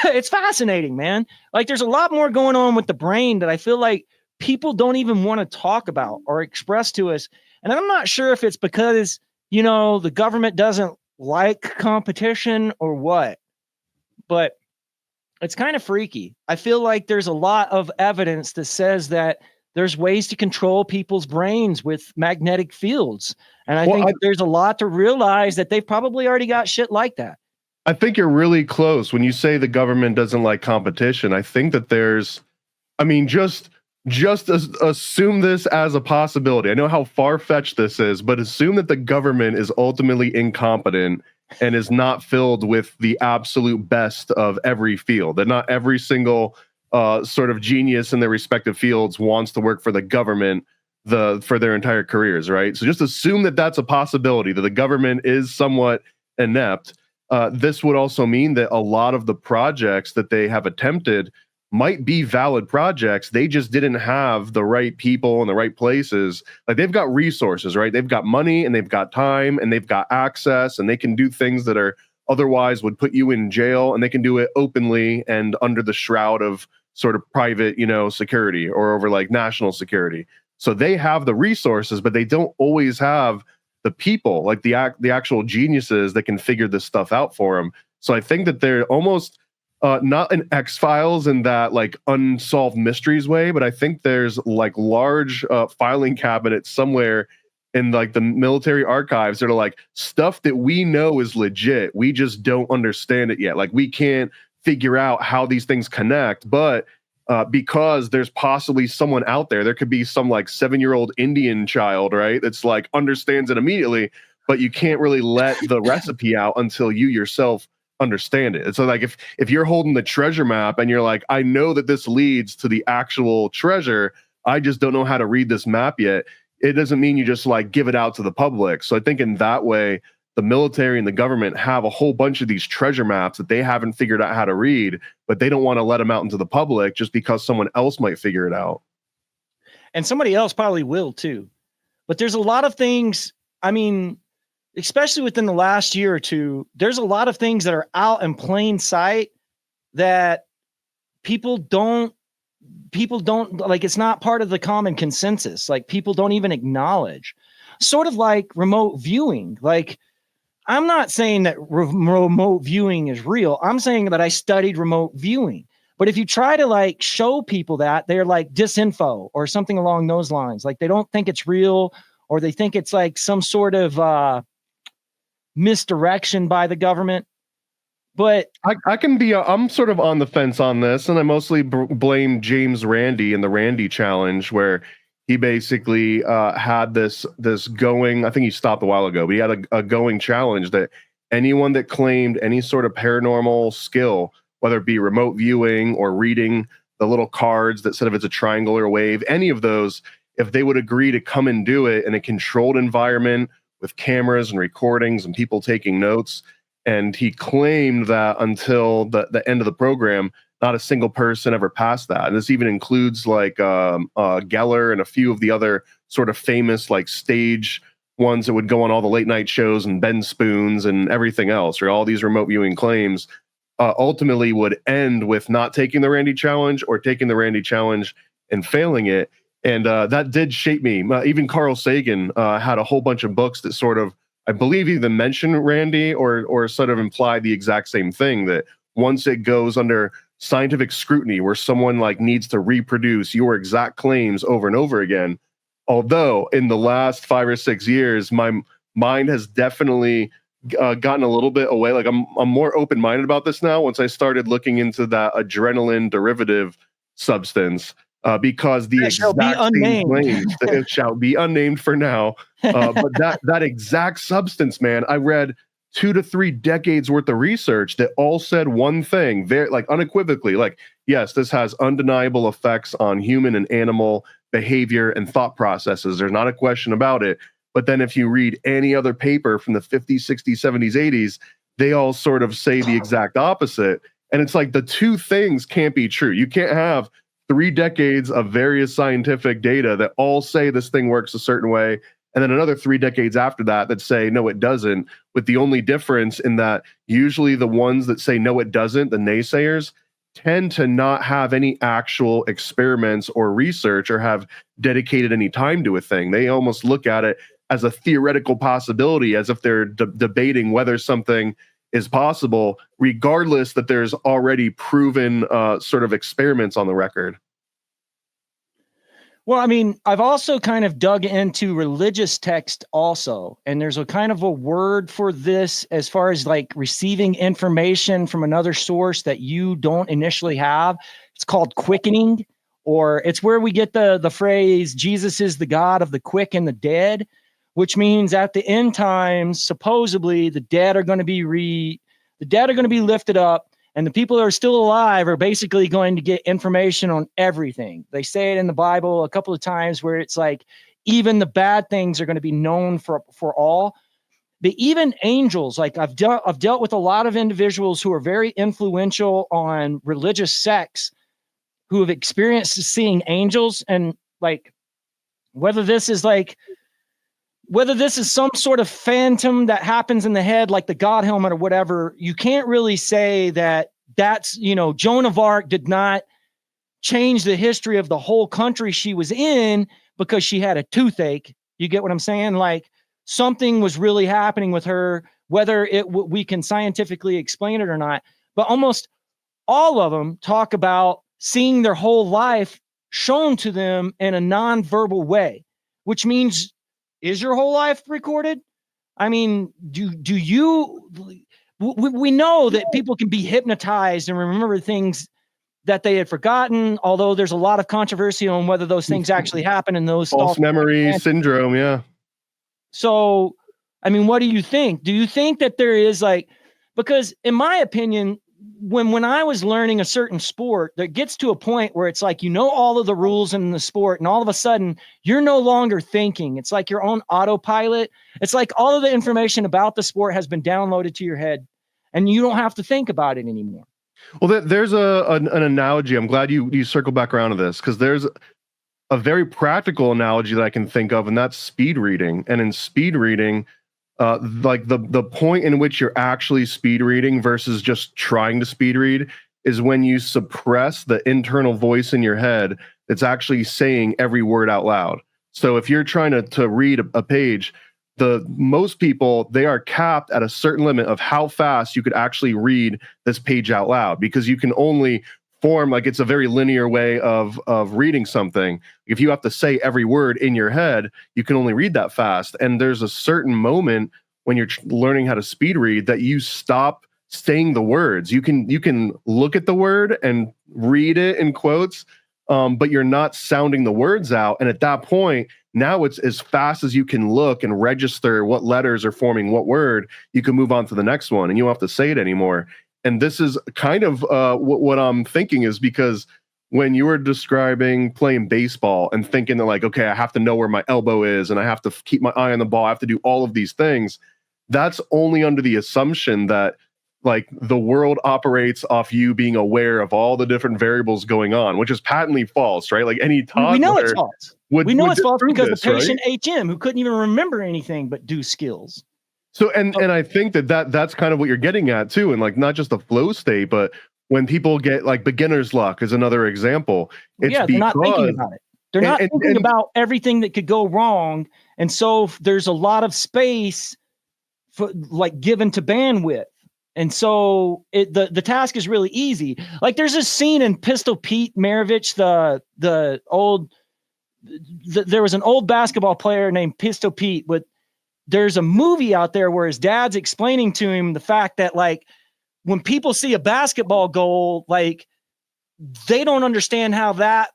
It's fascinating, man. Like there's a lot more going on with the brain that I feel like people don't even want to talk about or express to us. And I'm not sure if it's because, the government doesn't like competition or what, but it's kind of freaky. I feel like there's a lot of evidence that says that there's ways to control people's brains with magnetic fields. And I think there's a lot to realize that they've probably already got shit like that. I think you're really close when you say the government doesn't like competition. I think that just assume this as a possibility. I know how far-fetched this is, but assume that the government is ultimately incompetent and is not filled with the absolute best of every field. That not every single sort of genius in their respective fields wants to work for the government for their entire careers, right? So just assume that that's a possibility, that the government is somewhat inept. This would also mean that a lot of the projects that they have attempted might be valid projects. They just didn't have the right people in the right places. Like they've got resources, right? They've got money and they've got time and they've got access and they can do things that are otherwise would put you in jail, and they can do it openly and under the shroud of sort of private, security or over like national security. So they have the resources, but they don't always have the people, like the actual geniuses that can figure this stuff out for them. So I think that they're almost not an X-Files in that like unsolved mysteries way, but I think there's like large filing cabinets somewhere in like the military archives that are like stuff that we know is legit. We just don't understand it yet. Like we can't figure out how these things connect, but because there's possibly someone out there could be some like 7-year-old Indian child, right? That's like understands it immediately, but you can't really let the recipe out until you yourself understand it. And so like if you're holding the treasure map and you're like, I know that this leads to the actual treasure, I just don't know how to read this map yet. It doesn't mean you just like give it out to the public. So I think in that way, the military and the government have a whole bunch of these treasure maps that they haven't figured out how to read, but they don't want to let them out into the public just because someone else might figure it out. And somebody else probably will too. But there's a lot of things, especially within the last year or two, there's a lot of things that are out in plain sight that people don't people don't like, it's not part of the common consensus. Like people don't even acknowledge, sort of like remote viewing. Like I'm not saying that remote viewing is real. I'm saying that I studied remote viewing. But if you try to like show people that, they're like disinfo or something along those lines. Like they don't think it's real, or they think it's like some sort of misdirection by the government. But I can be, I'm sort of on the fence on this, and I mostly blame James Randi and the Randi Challenge, where he basically had this going, I think he stopped a while ago, but he had a going challenge that anyone that claimed any sort of paranormal skill, whether it be remote viewing or reading the little cards that said if it's a triangle or a wave, any of those, if they would agree to come and do it in a controlled environment with cameras and recordings and people taking notes. And he claimed that until the end of the program, not a single person ever passed that. And this even includes like Geller and a few of the other sort of famous like stage ones that would go on all the late night shows, and Ben Spoons and everything else, or all these remote viewing claims ultimately would end with not taking the Randi Challenge, or taking the Randi Challenge and failing it. And that did shape me. Even Carl Sagan had a whole bunch of books that sort of, I believe, either mentioned Randi or sort of implied the exact same thing, that once it goes under scientific scrutiny, where someone like needs to reproduce your exact claims over and over again. Although in the last 5 or 6 years, my mind has definitely gotten a little bit away. Like I'm more open-minded about this now once I started looking into that adrenaline derivative substance. Because the exact same claims, it shall be unnamed for now. But that exact substance, man, I read 2 to 3 decades worth of research that all said one thing, very like unequivocally, like, yes, this has undeniable effects on human and animal behavior and thought processes. There's not a question about it. But then if you read any other paper from the 50s, 60s, 70s, 80s, they all sort of say the exact opposite. And it's like the two things can't be true. You can't have 3 decades of various scientific data that all say this thing works a certain way, and then another 3 decades after that that say no, it doesn't, with the only difference in that usually the ones that say no, it doesn't, the naysayers, tend to not have any actual experiments or research or have dedicated any time to a thing. They almost look at it as a theoretical possibility, as if they're debating whether something is possible, regardless that there's already proven sort of experiments on the record. Well, I mean, I've also kind of dug into religious text also, and there's a kind of a word for this as far as like receiving information from another source that you don't initially have. It's called quickening, or it's where we get the phrase, Jesus is the God of the quick and the dead, which means at the end times, supposedly the dead are going to be lifted up, and the people that are still alive are basically going to get information on everything. They say it in the Bible a couple of times where it's like even the bad things are going to be known for all. But even angels, like I've dealt with a lot of individuals who are very influential on religious sects who have experienced seeing angels, and like whether this is some sort of phantom that happens in the head, like the God helmet or whatever, you can't really say that's, Joan of Arc did not change the history of the whole country she was in because she had a toothache. You get what I'm saying? Like something was really happening with her, whether we can scientifically explain it or not. But almost all of them talk about seeing their whole life shown to them in a non-verbal way, which means, is your whole life recorded? I mean, do you? We know that people can be hypnotized and remember things that they had forgotten, although there's a lot of controversy on whether those things actually happen and those false memory syndrome. Yeah. So, I mean, what do you think? Do you think that there is because in my opinion, when I was learning a certain sport, there gets to a point where it's like, all of the rules in the sport, and all of a sudden you're no longer thinking. It's like your own autopilot. It's like all of the information about the sport has been downloaded to your head and you don't have to think about it anymore. Well, there's an analogy. I'm glad you circle back around to this, because there's a very practical analogy that I can think of, and that's speed reading. And in speed reading, like the point in which you're actually speed reading versus just trying to speed read is when you suppress the internal voice in your head that's actually saying every word out loud. So if you're trying to read a page, most people, they are capped at a certain limit of how fast you could actually read this page out loud, because you can only form, like, it's a very linear way of reading something. If you have to say every word in your head, you can only read that fast. And there's a certain moment when you're learning how to speed read that you stop saying the words. You can look at the word and read it in quotes, but you're not sounding the words out. And at that point, now it's as fast as you can look and register what letters are forming what word, you can move on to the next one and you don't have to say it anymore. And this is kind of what I'm thinking, is because when you were describing playing baseball and thinking that, like, okay, I have to know where my elbow is and I have to keep my eye on the ball, I have to do all of these things, that's only under the assumption that, like, the world operates off you being aware of all the different variables going on, which is patently false, right? Like, any toddler, we know it's false. We know it's false because this, the patient right? HM, who couldn't even remember anything but do skills. So, and I think that's kind of what you're getting at too. And, like, not just the flow state, but when people get, like, beginner's luck is another example. It's they're not thinking about it. They're not thinking about everything that could go wrong. And so there's a lot of space for, like, given to bandwidth. And so the task is really easy. Like, there's a scene in Pistol Pete Maravich, there was an old basketball player named Pistol Pete. There's a movie out there where his dad's explaining to him the fact that, like, when people see a basketball goal, like, they don't understand how that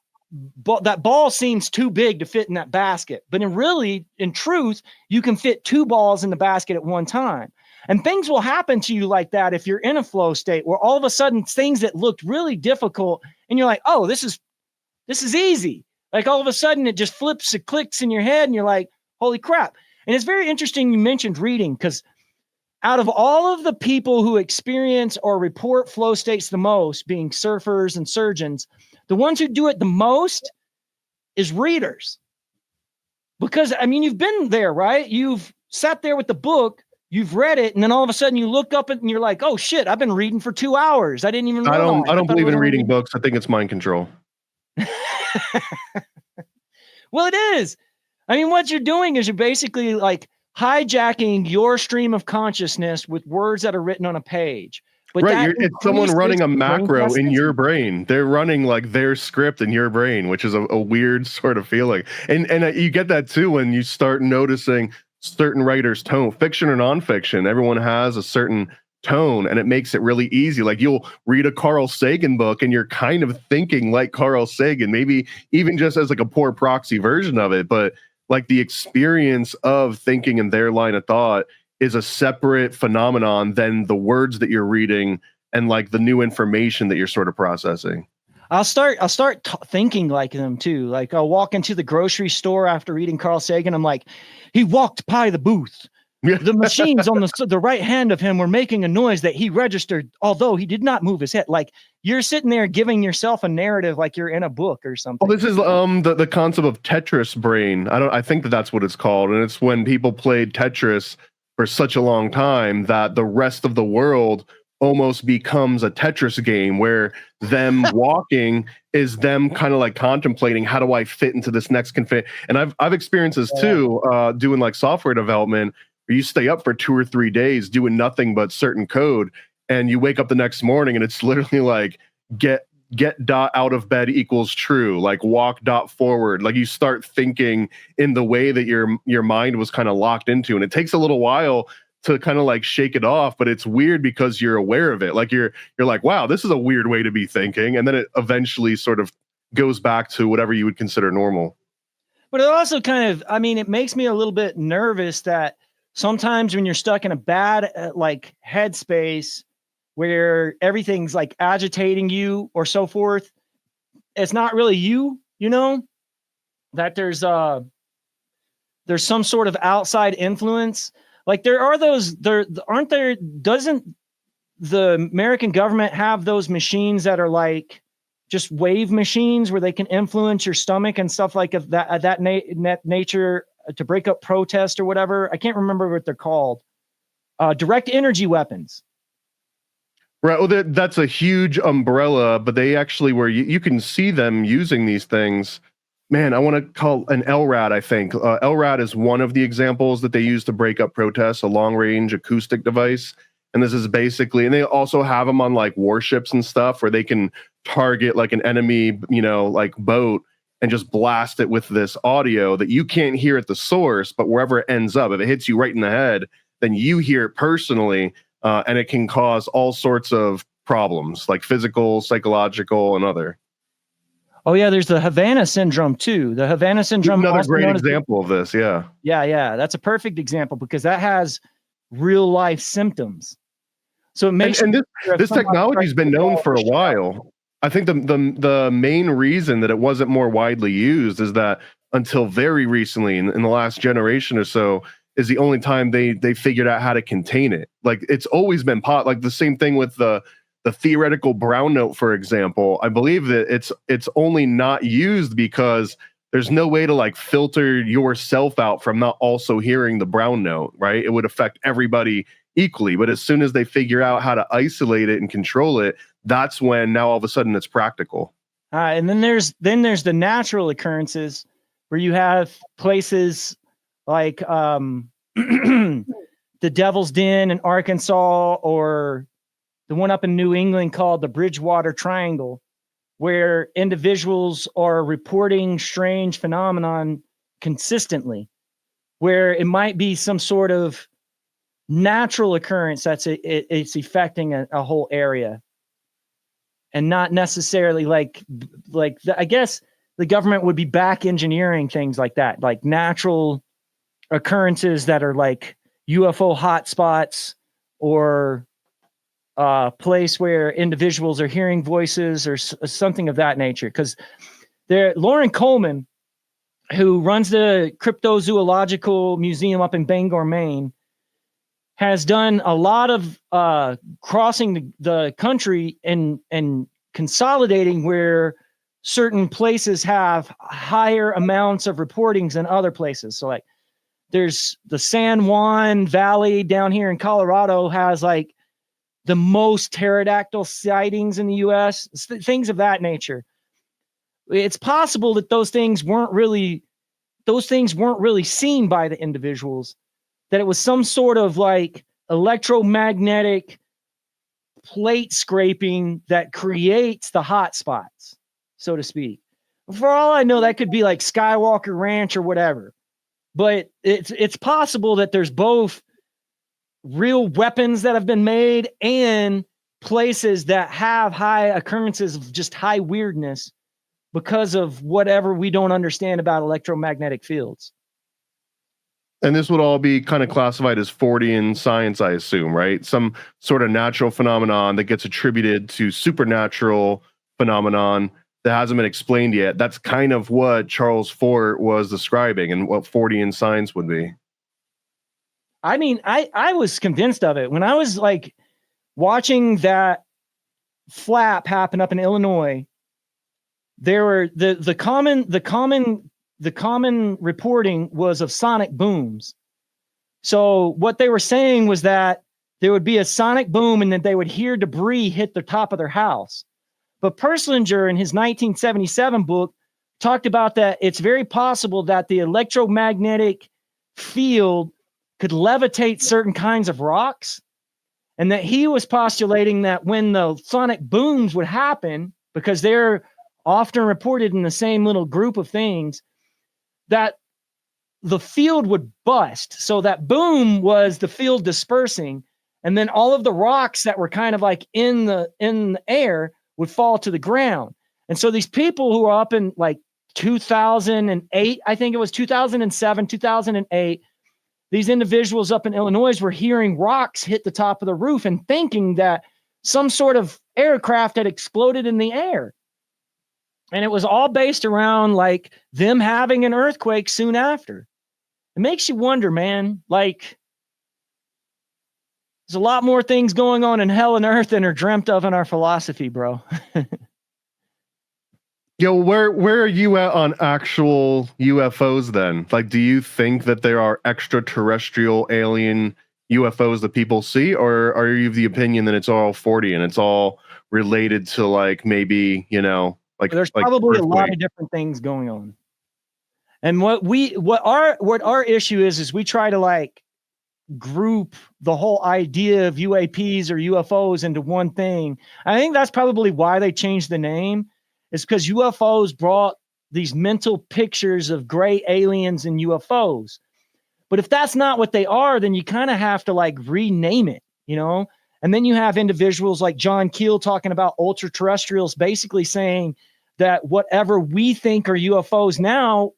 ball seems too big to fit in that basket. But in truth, you can fit two balls in the basket at one time. And things will happen to you like that if you're in a flow state, where all of a sudden things that looked really difficult and you're like, oh, this is easy. Like, all of a sudden it just flips, it clicks in your head and you're like, holy crap. And it's very interesting you mentioned reading, because out of all of the people who experience or report flow states the most, being surfers and surgeons, the ones who do it the most is readers. Because, I mean, you've been there, right? You've sat there with the book, you've read it, and then all of a sudden you look up and you're like, oh shit, I've been reading for 2 hours. I didn't even realize. I don't believe in reading books. I think it's mind control. Well, it is. I mean, what you're doing is you're basically, like, hijacking your stream of consciousness with words that are written on a page. But right, it's someone running a macro in your brain. They're running, like, their script in your brain, which is a weird sort of feeling. And you get that too when you start noticing certain writers' tone, fiction or nonfiction. Everyone has a certain tone, and it makes it really easy. Like, you'll read a Carl Sagan book and you're kind of thinking like Carl Sagan, maybe even just as, like, a poor proxy version of it, but, like, the experience of thinking in their line of thought is a separate phenomenon than the words that you're reading and, like, the new information that you're sort of processing. I'll start thinking like them too. Like, I'll walk into the grocery store after reading Carl Sagan. I'm like, he walked by the booth. The machines on the right hand of him were making a noise that he registered, although he did not move his head. Like, you're sitting there giving yourself a narrative like you're in a book or something. Oh, this is the concept of Tetris brain. I think that's what it's called. And it's when people played Tetris for such a long time that the rest of the world almost becomes a Tetris game, where them walking is them kind of, like, contemplating, how do I fit into this next config? And I've experienced this too, doing, like, software development, where you stay up for 2 or 3 days doing nothing but certain code, and you wake up the next morning and it's literally like, get dot out of bed equals true, like, walk dot forward. Like, you start thinking in the way that your mind was kind of locked into, and it takes a little while to kind of, like, shake it off, but it's weird because you're aware of it. Like, you're like, wow, this is a weird way to be thinking, and then it eventually sort of goes back to whatever you would consider normal. But it also kind of, I mean, it makes me a little bit nervous that sometimes when you're stuck in a bad like headspace where everything's, like, agitating you or so forth, it's not really you, you know, that there's some sort of outside influence. Like, doesn't the American government have those machines that are, like, just wave machines where they can influence your stomach and stuff like that nature to break up protest or whatever? I can't remember what they're called. Direct energy weapons. Right. Well, that's a huge umbrella, but they actually were, you can see them using these things. Man, I want to call an LRAD, I think. LRAD is one of the examples that they use to break up protests, a long range acoustic device. And this is basically, and they also have them on like warships and stuff where they can target like an enemy, like boat and just blast it with this audio that you can't hear at the source, but wherever it ends up, if it hits you right in the head, then you hear it personally. And it can cause all sorts of problems like physical, psychological, and other. Oh yeah, there's the Havana syndrome too. The Havana syndrome. Another great example of this. Yeah. Yeah. That's a perfect example because that has real life symptoms. So it makes and this technology's been known for a while. I think the main reason that it wasn't more widely used is that until very recently, in the last generation or so, is the only time they figured out how to contain it. Like it's always been like the same thing with the theoretical brown note, for example. I believe that it's only not used because there's no way to like filter yourself out from not also hearing the brown note, right? It would affect everybody equally. But as soon as they figure out how to isolate it and control it, that's when now all of a sudden it's practical. And then there's the natural occurrences where you have places like the Devil's Den in Arkansas, or the one up in New England called the Bridgewater Triangle, where individuals are reporting strange phenomenon consistently, where it might be some sort of natural occurrence that's it's affecting a whole area, and not necessarily like I guess the government would be back engineering things like that, like natural occurrences that are like UFO hotspots or place where individuals are hearing voices or something of that nature. Because Lauren Coleman, who runs the Cryptozoological Museum up in Bangor, Maine, has done a lot of crossing the country and consolidating where certain places have higher amounts of reportings than other places. So like there's the San Juan Valley down here in Colorado has like the most pterodactyl sightings in the US, things of that nature. It's possible that those things weren't really seen by the individuals, that it was some sort of like electromagnetic plate scraping that creates the hot spots, so to speak. For all I know, that could be like Skywalker Ranch or whatever. But it's possible that there's both real weapons that have been made and places that have high occurrences of just high weirdness because of whatever we don't understand about electromagnetic fields. And this would all be kind of classified as Fortean science, I assume, right? Some sort of natural phenomenon that gets attributed to supernatural phenomenon that hasn't been explained yet. That's kind of what Charles Fort was describing and what Fortean science would be. I mean, I was convinced of it when I was like watching that flap happen up in Illinois. There were the common reporting was of sonic booms. So what they were saying was that there would be a sonic boom and that they would hear debris hit the top of their house. But Persinger in his 1977 book talked about that it's very possible that the electromagnetic field could levitate certain kinds of rocks, and that he was postulating that when the sonic booms would happen, because they're often reported in the same little group of things, that the field would bust. So that boom was the field dispersing, and then all of the rocks that were kind of like in the air would fall to the ground. And so these people who are up in like 2008, I think it was 2007, 2008, these individuals up in Illinois were hearing rocks hit the top of the roof and thinking that some sort of aircraft had exploded in the air. And it was all based around like them having an earthquake soon after. It makes you wonder, man, like there's a lot more things going on in hell and earth than are dreamt of in our philosophy, bro. Yo, where are you at on actual UFOs then? Like, do you think that there are extraterrestrial alien UFOs that people see, or are you of the opinion that it's all 40 and it's all related to like maybe, you know, like There's like probably a lot earthquake? of different things going on. And what our issue is we try to like group the whole idea of UAPs or UFOs into one thing. I think that's probably why they changed the name, is because UFOs brought these mental pictures of gray aliens and UFOs. But if that's not what they are, then you kind of have to like rename it, you know? And then you have individuals like John Keel talking about ultra terrestrials, basically saying that whatever we think are UFOs now,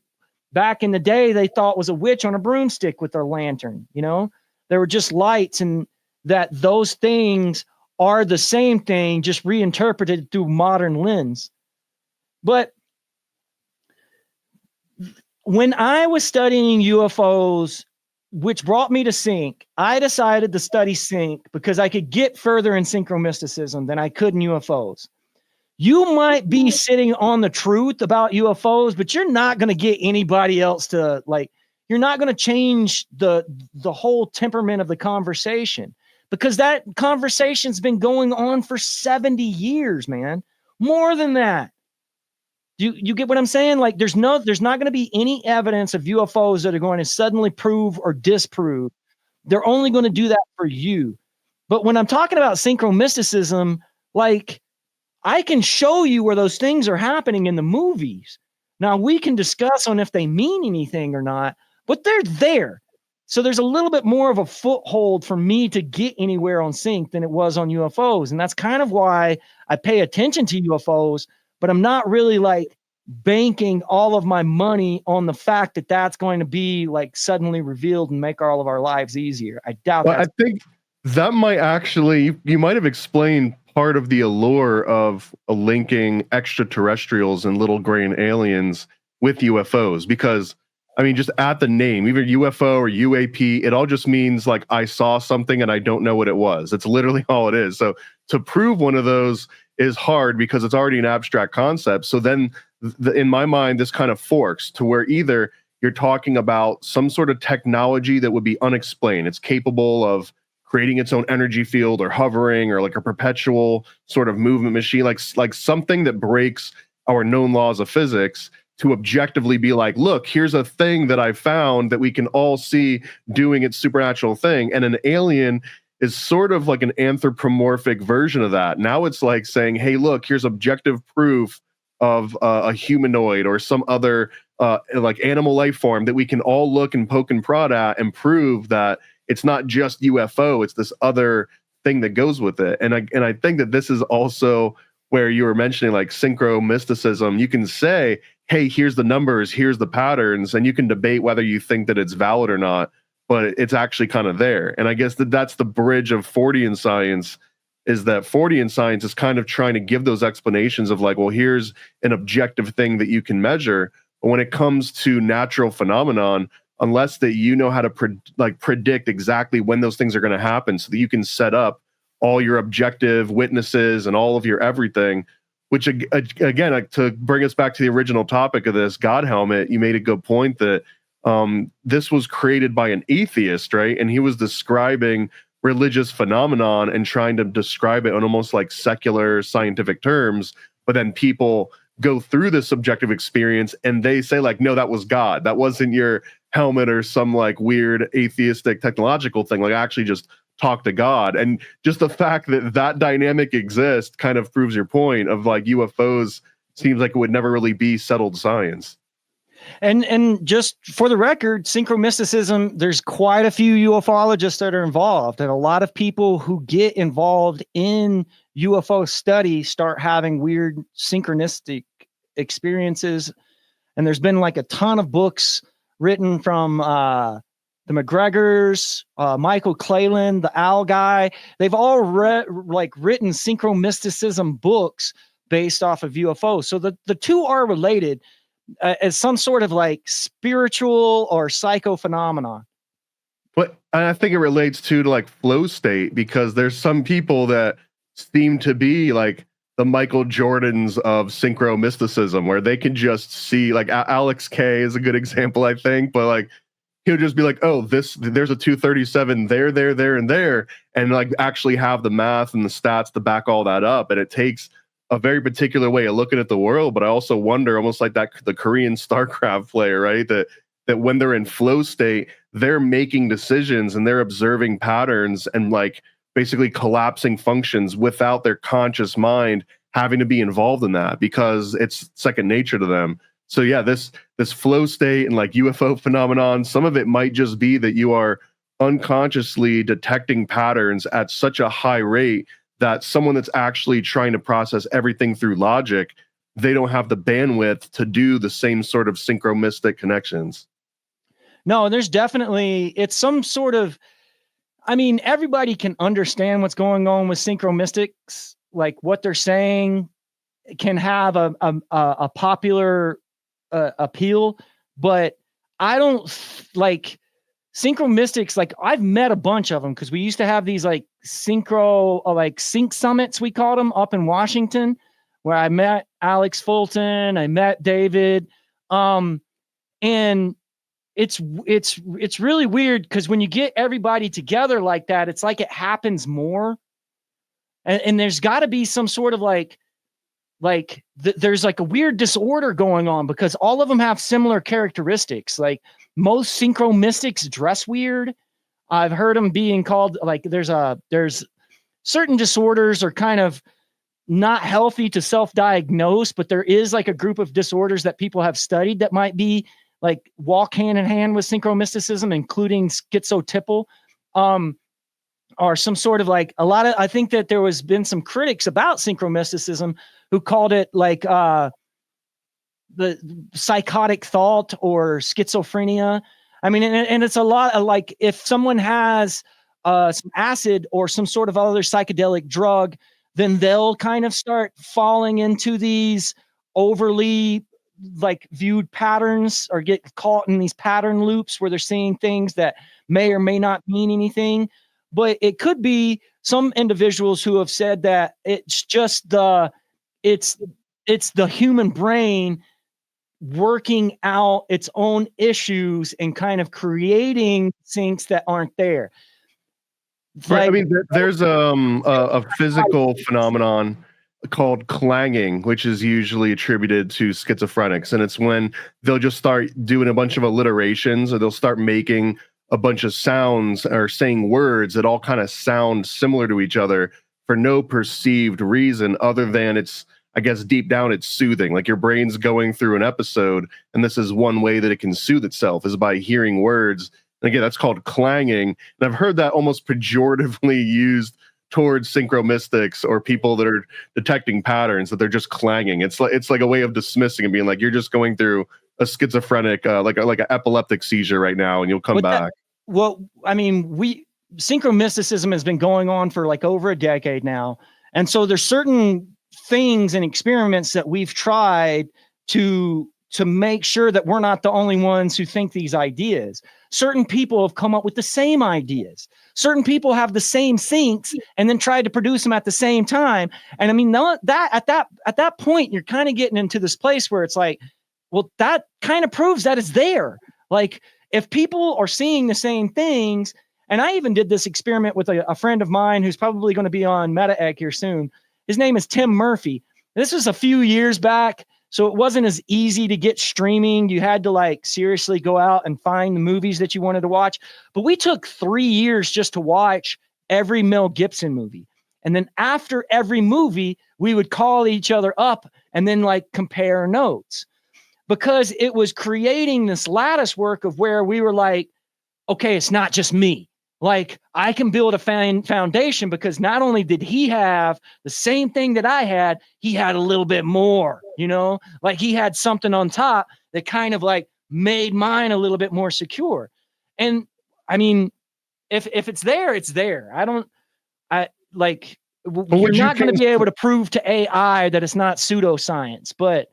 back in the day, they thought was a witch on a broomstick with their lantern, you know? They were just lights, and that those things are the same thing, just reinterpreted through modern lens. But when I was studying UFOs, which brought me to Sync, I decided to study Sync because I could get further in Syncro-Mysticism than I could in UFOs. You might be sitting on the truth about UFOs, but you're not going to get anybody else to like, you're not going to change the whole temperament of the conversation, because that conversation's been going on for 70 years, man. More than that. You get what I'm saying? Like there's not going to be any evidence of UFOs that are going to suddenly prove or disprove. They're only going to do that for you. But when I'm talking about Syncro-Mysticism, like I can show you where those things are happening in the movies. Now we can discuss on if they mean anything or not, but they're there. So there's a little bit more of a foothold for me to get anywhere on Sync than it was on UFOs. And that's kind of why I pay attention to UFOs, but I'm not really like banking all of my money on the fact that that's going to be like suddenly revealed and make all of our lives easier. I doubt that. I think that might actually, you might have explained part of the allure of linking extraterrestrials and little green aliens with UFOs, because I mean, just at the name, either UFO or UAP, it all just means like I saw something and I don't know what it was. It's literally all it is. So to prove one of those is hard because it's already an abstract concept. So then in my mind, this kind of forks to where either you're talking about some sort of technology that would be unexplained. It's capable of creating its own energy field or hovering or like a perpetual sort of movement machine, like something that breaks our known laws of physics, to objectively be like, look, here's a thing that I found that we can all see doing its supernatural thing. And an alien is sort of like an anthropomorphic version of that. Now it's like saying, hey, look, here's objective proof of a humanoid or some other like animal life form that we can all look and poke and prod at and prove that it's not just UFO, it's this other thing that goes with it. And I think that this is also where you were mentioning like Syncro-Mysticism. You can say, hey, here's the numbers, here's the patterns, and you can debate whether you think that it's valid or not, but it's actually kind of there. And I guess that's the bridge of Fortean science, is that Fortean science is kind of trying to give those explanations of like, well, here's an objective thing that you can measure. But when it comes to natural phenomenon, unless that you know how to predict exactly when those things are going to happen so that you can set up all your objective witnesses and all of your everything, which again, to bring us back to the original topic of this God helmet, you made a good point that this was created by an atheist, right? And he was describing religious phenomenon and trying to describe it in almost like secular scientific terms, but then people go through this subjective experience and they say like, no, that was God. That wasn't your helmet or some like weird atheistic technological thing. Like I actually just talk to God. And just the fact that that dynamic exists kind of proves your point of like UFOs seems like it would never really be settled science. And just for the record, Syncro-Mysticism, there's quite a few ufologists that are involved, and a lot of people who get involved in UFO study start having weird synchronistic experiences. And there's been like a ton of books written from the McGregors, Michael Clayland, the Owl guy. They've all written Syncro-Mysticism books based off of UFOs. So the two are related as some sort of like spiritual or psycho phenomenon. But I think it relates to like flow state, because there's some people that seem to be like the Michael Jordans of Syncro-Mysticism, where they can just see, like Alex K is a good example, I think, but like he'll just be like, oh, there's a 237 there, and there, and like actually have the math and the stats to back all that up. And it takes a very particular way of looking at the world. But I also wonder, almost like that the Korean StarCraft player, right? That when they're in flow state, they're making decisions and they're observing patterns and like basically collapsing functions without their conscious mind having to be involved in that, because it's second nature to them. So yeah, this flow state and like UFO phenomenon, some of it might just be that you are unconsciously detecting patterns at such a high rate that someone that's actually trying to process everything through logic, they don't have the bandwidth to do the same sort of synchromystic connections. No, there's definitely, it's some sort of, I mean, everybody can understand what's going on with synchromystics, like what they're saying can have a popular appeal, but I don't like synchromystics. Like I've met a bunch of them because we used to have these like sync summits, we called them, up in Washington, where I met Alex Fulton, I met David, and it's really weird because when you get everybody together like that, it's like it happens more, and there's got to be some sort of there's like a weird disorder going on because all of them have similar characteristics. Like most synchromystics dress weird. I've heard them being called like there's certain disorders are kind of not healthy to self-diagnose, but there is like a group of disorders that people have studied that might be like walk hand in hand with synchromysticism, including schizotypal, or some sort of like I think that there was been some critics about synchromysticism who called it like the psychotic thought or schizophrenia. I mean, and it's a lot of like if someone has some acid or some sort of other psychedelic drug, then they'll kind of start falling into these overly like viewed patterns or get caught in these pattern loops where they're seeing things that may or may not mean anything. But it could be some individuals who have said that it's just it's the human brain working out its own issues and kind of creating things that aren't there. Right. I mean, there's a physical phenomenon called clanging, which is usually attributed to schizophrenics. And it's when they'll just start doing a bunch of alliterations, or they'll start making a bunch of sounds or saying words that all kind of sound similar to each other for no perceived reason other than it's, I guess, deep down, it's soothing. Like your brain's going through an episode, and this is one way that it can soothe itself is by hearing words. And again, that's called clanging. And I've heard that almost pejoratively used towards synchromystics or people that are detecting patterns, that they're just clanging. It's like a way of dismissing and being like, you're just going through a schizophrenic, like an epileptic seizure right now, and you'll come back. I mean, synchromysticism has been going on for like over a decade now. And so there's certain things and experiments that we've tried to make sure that we're not the only ones who think these ideas. Certain people have come up with the same ideas. Certain people have the same syncs and then tried to produce them at the same time. And I mean, that at that point, you're kind of getting into this place where it's like, well, that kind of proves that it's there. Like if people are seeing the same things, and I even did this experiment with a friend of mine who's probably going to be on MetaEgg here soon. His name is Tim Murphy. This was a few years back, so it wasn't as easy to get streaming. You had to like seriously go out and find the movies that you wanted to watch. But we took 3 years just to watch every Mel Gibson movie. And then after every movie, we would call each other up and then like compare notes, because it was creating this lattice work of where we were like, okay, it's not just me. Like I can build a foundation because not only did he have the same thing that I had, he had a little bit more, like he had something on top that kind of like made mine a little bit more secure. And I mean, if it's there, it's there. You're not going to be able to prove to AI that it's not pseudoscience, but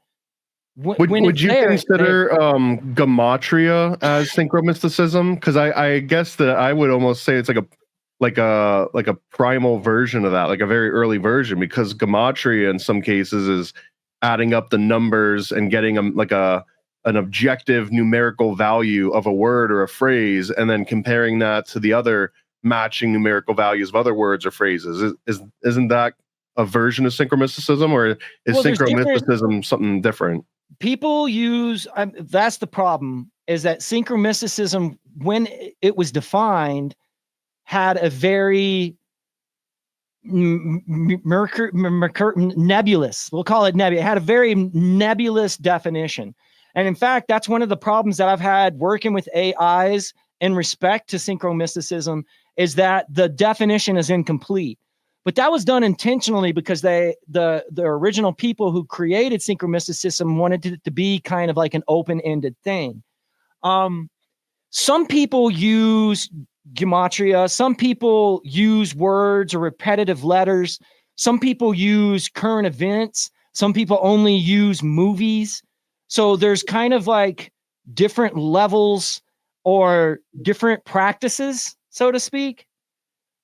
would you consider gematria as synchromysticism? Because I guess that I would almost say it's like a primal version of that, like a very early version, because gematria in some cases is adding up the numbers and getting like a an objective numerical value of a word or a phrase, and then comparing that to the other matching numerical values of other words or phrases. Isn't that a version of synchromysticism, or is synchromysticism something different? People use, that's the problem, is that synchromysticism, when it was defined, had a very nebulous, we'll call it nebulous. It had a very nebulous definition. And in fact, that's one of the problems that I've had working with AIs in respect to synchromysticism, is that the definition is incomplete. But that was done intentionally because the original people who created synchromysticism wanted it to be kind of like an open-ended thing. Some people use gematria. Some people use words or repetitive letters. Some people use current events. Some people only use movies. So there's kind of like different levels or different practices, so to speak.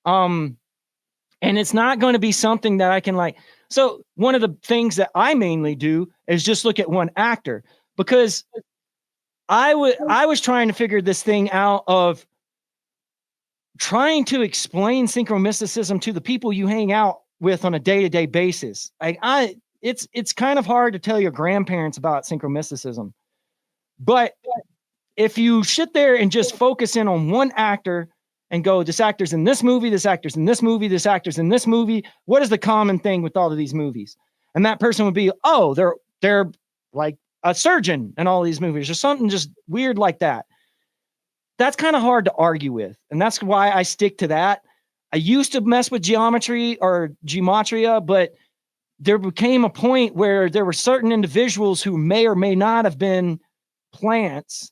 And it's not going to be something that I can like. So one of the things that I mainly do is just look at one actor, because I was trying to figure this thing out of trying to explain synchromysticism to the people you hang out with on a day-to-day basis. It's kind of hard to tell your grandparents about synchromysticism, but if you sit there and just focus in on one actor and go, this actor's in this movie, this actor's in this movie, this actor's in this movie, what is the common thing with all of these movies? And that person would be, oh, they're like a surgeon in all these movies, or something just weird like that. That's kind of hard to argue with. And that's why I stick to that. I used to mess with geometry or gematria, but there became a point where there were certain individuals who may or may not have been plants.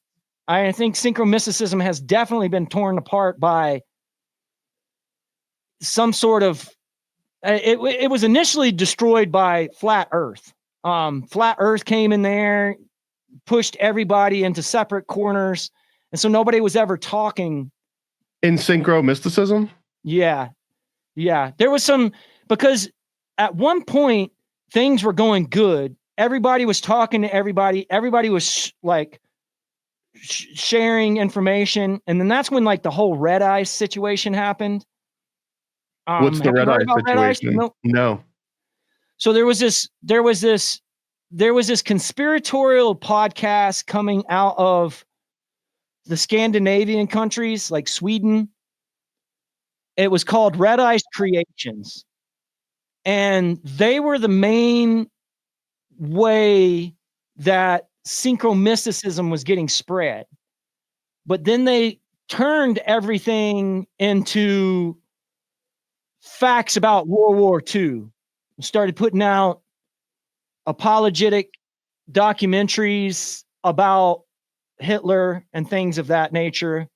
I think synchromysticism has definitely been torn apart by some sort of, it was initially destroyed by flat earth. Flat earth came in there, pushed everybody into separate corners. And so nobody was ever talking. In synchromysticism? Yeah. Yeah. There was some, because at one point things were going good. Everybody was talking to everybody. Everybody was like sharing information. And then that's when like the whole red eye situation happened. What's the red eye situation? No. So there was this conspiratorial podcast coming out of the Scandinavian countries like Sweden. It was called Red Eyes Creations. And they were the main way that synchromysticism was getting spread. But then they turned everything into facts about World War II. Started putting out apologetic documentaries about Hitler and things of that nature.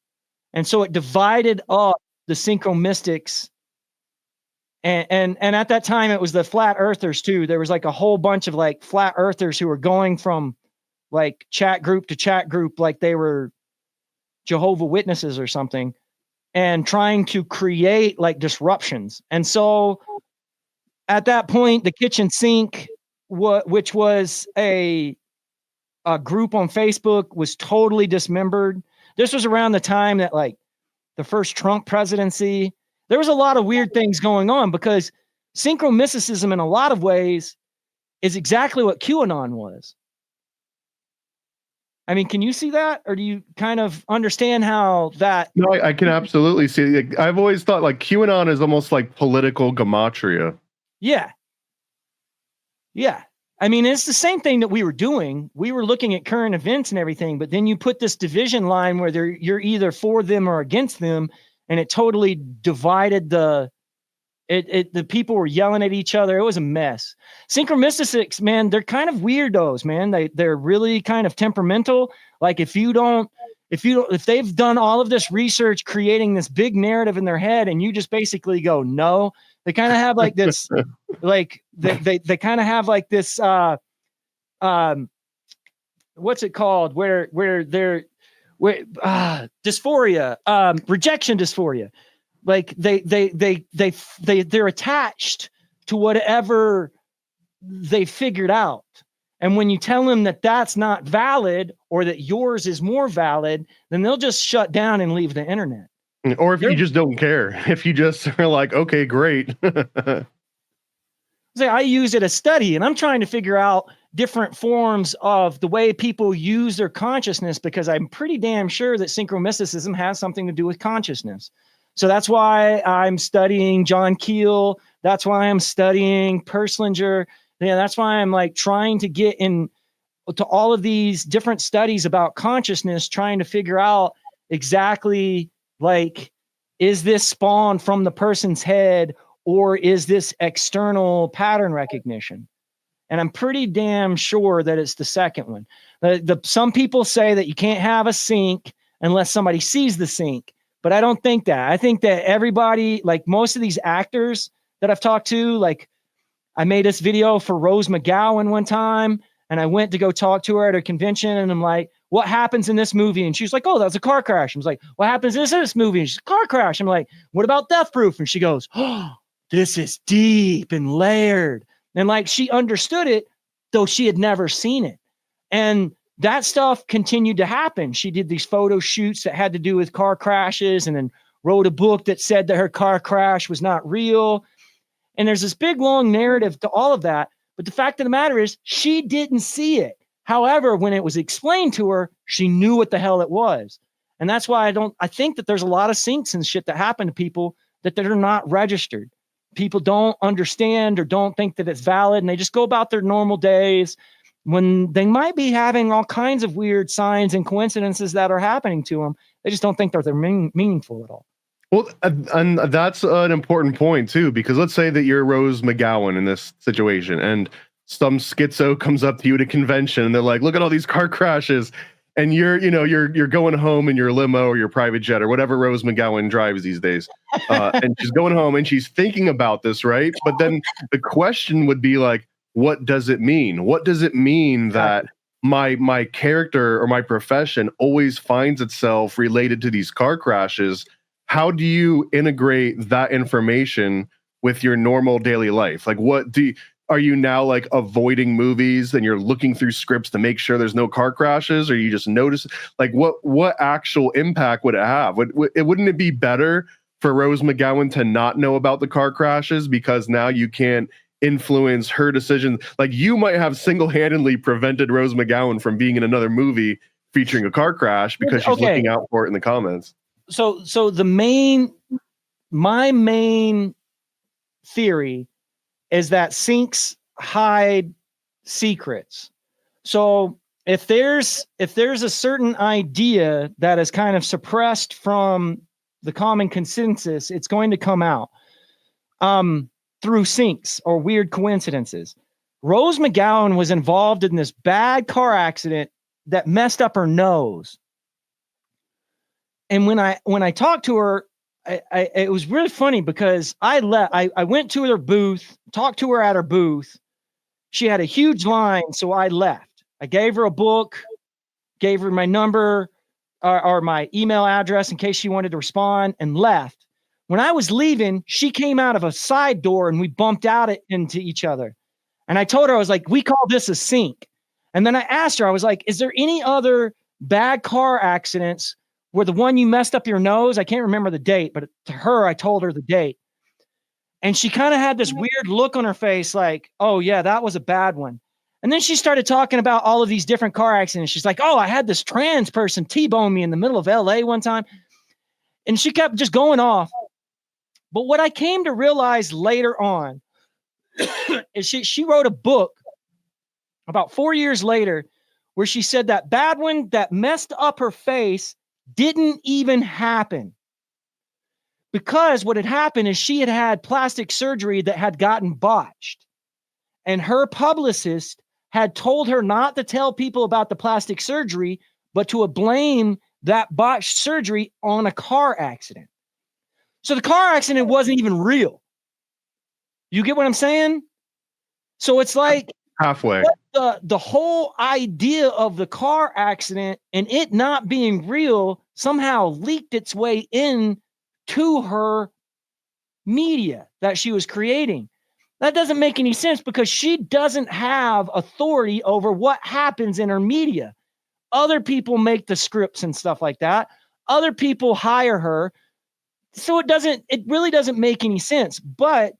And so it divided up the synchromystics. And at that time, it was the flat earthers too. There was like a whole bunch of like flat earthers who were going from like chat group to chat group, like they were Jehovah's Witnesses or something, and trying to create like disruptions. And so at that point, the kitchen sink, which was a group on Facebook, was totally dismembered. This was around the time that like the first Trump presidency. There was a lot of weird things going on because synchromysticism in a lot of ways is exactly what QAnon was. I mean, can you see that? Or do you kind of understand how that? No, I can absolutely see it. I've always thought like QAnon is almost like political gematria. Yeah. Yeah. I mean, it's the same thing that we were doing. We were looking at current events and everything, but then you put this division line where you're either for them or against them, and it totally divided the people were yelling at each other. It was a mess. Synchromystics, man, they're kind of weirdos, man. They're really kind of temperamental. Like if they've done all of this research creating this big narrative in their head and you just basically go, no, they kind of have like this, like they kind of have like this, what's it called? Where dysphoria, rejection dysphoria. Like they're attached to whatever they figured out. And when you tell them that that's not valid or that yours is more valid, then they'll just shut down and leave the internet. Or if you just don't care, if you just are like, okay, great. Say I use it as study, and I'm trying to figure out different forms of the way people use their consciousness, because I'm pretty damn sure that synchromysticism has something to do with consciousness. So that's why I'm studying John Keel. That's why I'm studying Perslinger. Yeah, that's why I'm like trying to get in to all of these different studies about consciousness, trying to figure out exactly like, is this spawned from the person's head, or is this external pattern recognition? And I'm pretty damn sure that it's the second one. Some people say that you can't have a sync unless somebody sees the sync, but I don't think that. I think that everybody, like most of these actors that I've talked to, like I made this video for Rose McGowan one time, and I went to go talk to her at a convention, and I'm like, what happens in this movie? And she's like, oh, that's a car crash. I was like, what happens in this movie? And she's like, car crash. I'm like, what about Death Proof? And she goes, oh, this is deep and layered. And like she understood it, though she had never seen it. And that stuff continued to happen. She did these photo shoots that had to do with car crashes, and then wrote a book that said that her car crash was not real. And there's this big, long narrative to all of that. But the fact of the matter is, she didn't see it. However, when it was explained to her, she knew what the hell it was. And that's why I think that there's a lot of syncs and shit that happen to people that are not registered. People don't understand or don't think that it's valid, and they just go about their normal days when they might be having all kinds of weird signs and coincidences that are happening to them. They just don't think they're meaningful at all. Well, and that's an important point too, because let's say that you're Rose McGowan in this situation, and some schizo comes up to you at a convention, and they're like, "Look at all these car crashes," and you're going home in your limo or your private jet or whatever Rose McGowan drives these days, and she's going home and she's thinking about this, right? But then the question would be like, what does it mean? What does it mean that my character or my profession always finds itself related to these car crashes? How do you integrate that information with your normal daily life? Like, are you now like avoiding movies and you're looking through scripts to make sure there's no car crashes, or you just notice like what actual impact would it have? Wouldn't it be better for Rose McGowan to not know about the car crashes, because now you can't influence her decisions? Like, you might have single-handedly prevented Rose McGowan from being in another movie featuring a car crash because she's looking out for it in the comments. So my main theory is that syncs hide secrets. So if there's a certain idea that is kind of suppressed from the common consensus, it's going to come out through syncs or weird coincidences. Rose McGowan was involved in this bad car accident that messed up her nose. And when I talked to her, it was really funny because I went to her booth, talked to her at her booth. She had a huge line, so I left. I gave her a book, gave her my number or my email address in case she wanted to respond, and left. When I was leaving, she came out of a side door and we bumped out into each other. And I told her, I was like, we call this a sync. And then I asked her, I was like, is there any other bad car accidents where the one you messed up your nose? I can't remember the date, but to her, I told her the date. And she kind of had this weird look on her face like, oh yeah, that was a bad one. And then she started talking about all of these different car accidents. She's like, oh, I had this trans person T-bone me in the middle of LA one time. And she kept just going off. But what I came to realize later on is she wrote a book about 4 years later where she said that bad one that messed up her face didn't even happen. Because what had happened is she had had plastic surgery that had gotten botched. And her publicist had told her not to tell people about the plastic surgery, but to blame that botched surgery on a car accident. So the car accident wasn't even real. You get what I'm saying? So it's like halfway. The whole idea of the car accident and it not being real somehow leaked its way in to her media that she was creating. That doesn't make any sense because she doesn't have authority over what happens in her media. Other people make the scripts and stuff like that. Other people hire her. So it really doesn't make any sense. But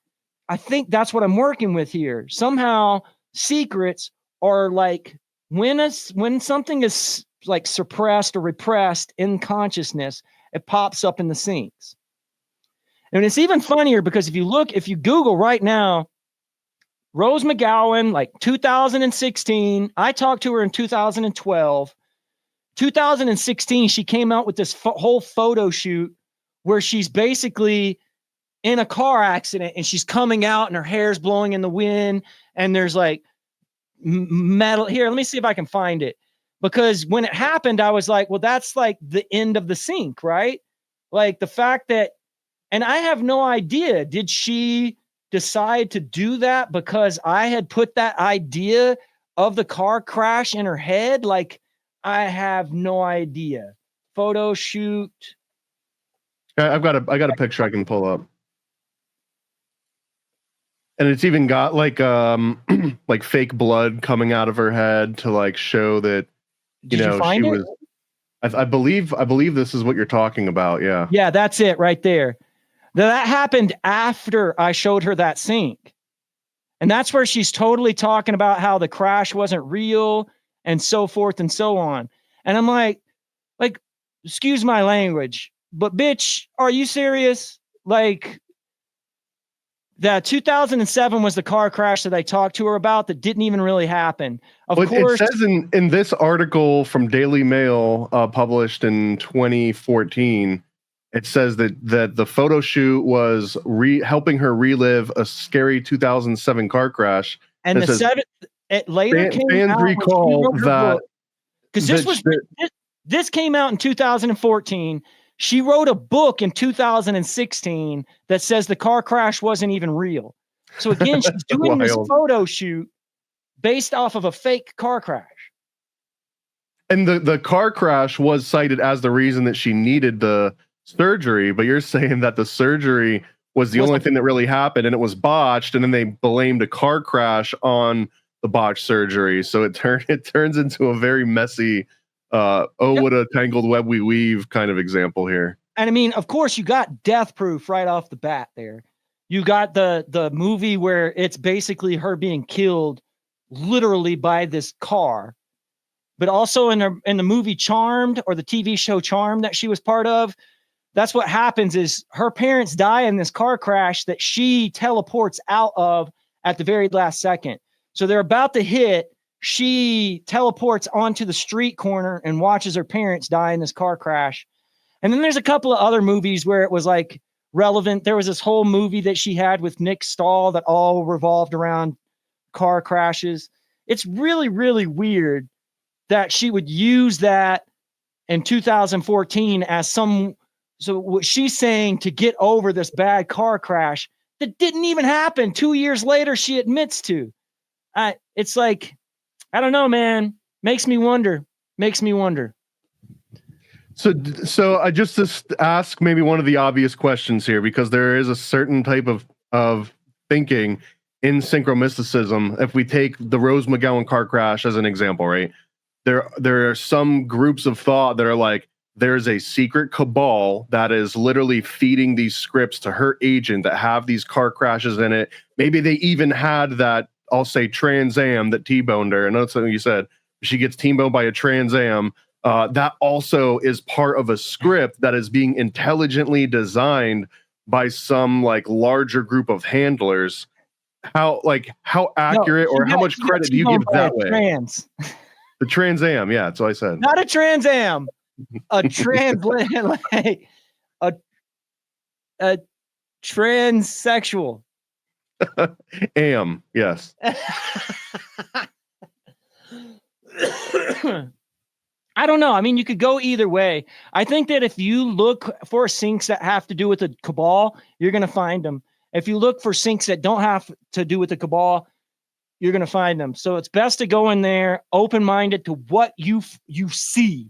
I think that's what I'm working with here. Somehow secrets are like when something is like suppressed or repressed in consciousness, it pops up in the syncs. And it's even funnier because if you Google right now, Rose McGowan, like 2016, I talked to her in 2012. 2016, she came out with this whole photo shoot where she's basically in a car accident and she's coming out and her hair's blowing in the wind and there's like metal. Here, let me see if I can find it. Because when it happened, I was like, well, that's like the end of the sync, right? Like the fact that, and I have no idea, did she decide to do that because I had put that idea of the car crash in her head? Like, I have no idea. Photo shoot. I got a picture I can pull up. And it's even got like like fake blood coming out of her head to like show that Did you find she it? was I believe this is what you're talking about, yeah. Yeah, that's it right there. That happened after I showed her that sync. And that's where she's totally talking about how the crash wasn't real and so forth and so on. And I'm like, excuse my language, but bitch, are you serious? Like, that 2007 was the car crash that I talked to her about that didn't even really happen. Of course, it says in this article from Daily Mail published in 2014, it says that the photo shoot was helping her relive a scary 2007 car crash. And the seventh, it later came fans out recall that because this came out in 2014. She wrote a book in 2016 that says the car crash wasn't even real. So again, she's doing this photo shoot based off of a fake car crash. And the car crash was cited as the reason that she needed the surgery, but you're saying that the surgery was the only thing that really happened and it was botched, and then they blamed a car crash on the botched surgery. So it turns into a very messy what a tangled web we weave kind of example here. And I mean, of course, you got Death Proof right off the bat there. You got the movie where it's basically her being killed literally by this car. But also in the movie Charmed, or the TV show Charmed that she was part of, that's what happens is her parents die in this car crash that she teleports out of at the very last second. So they're about to hit. She teleports onto the street corner and watches her parents die in this car crash. And then there's a couple of other movies where it was like relevant. There was this whole movie that she had with Nick Stahl that all revolved around car crashes. It's really, really weird that she would use that in 2014 as so what she's saying to get over this bad car crash that didn't even happen. 2 years later, she admits to. It's like, I don't know, man. Makes me wonder. So I just ask maybe one of the obvious questions here, because there is a certain type of thinking in synchromysticism. If we take the Rose McGowan car crash as an example, right? There are some groups of thought that are like, there's a secret cabal that is literally feeding these scripts to her agent that have these car crashes in it. Maybe they even had that, I'll say, Trans Am that T-boned her. I know that's something you said. She gets T-boned by a Trans Am. That also is part of a script that is being intelligently designed by some like larger group of handlers. How accurate or how much credit do you give that way? The Trans Am, yeah, that's what I said. Not a Trans Am. A a transsexual. Am, yes. I don't know. I mean, you could go either way. I think that if you look for syncs that have to do with the cabal, you're going to find them. If you look for syncs that don't have to do with the cabal, you're going to find them. So it's best to go in there open-minded to what you see.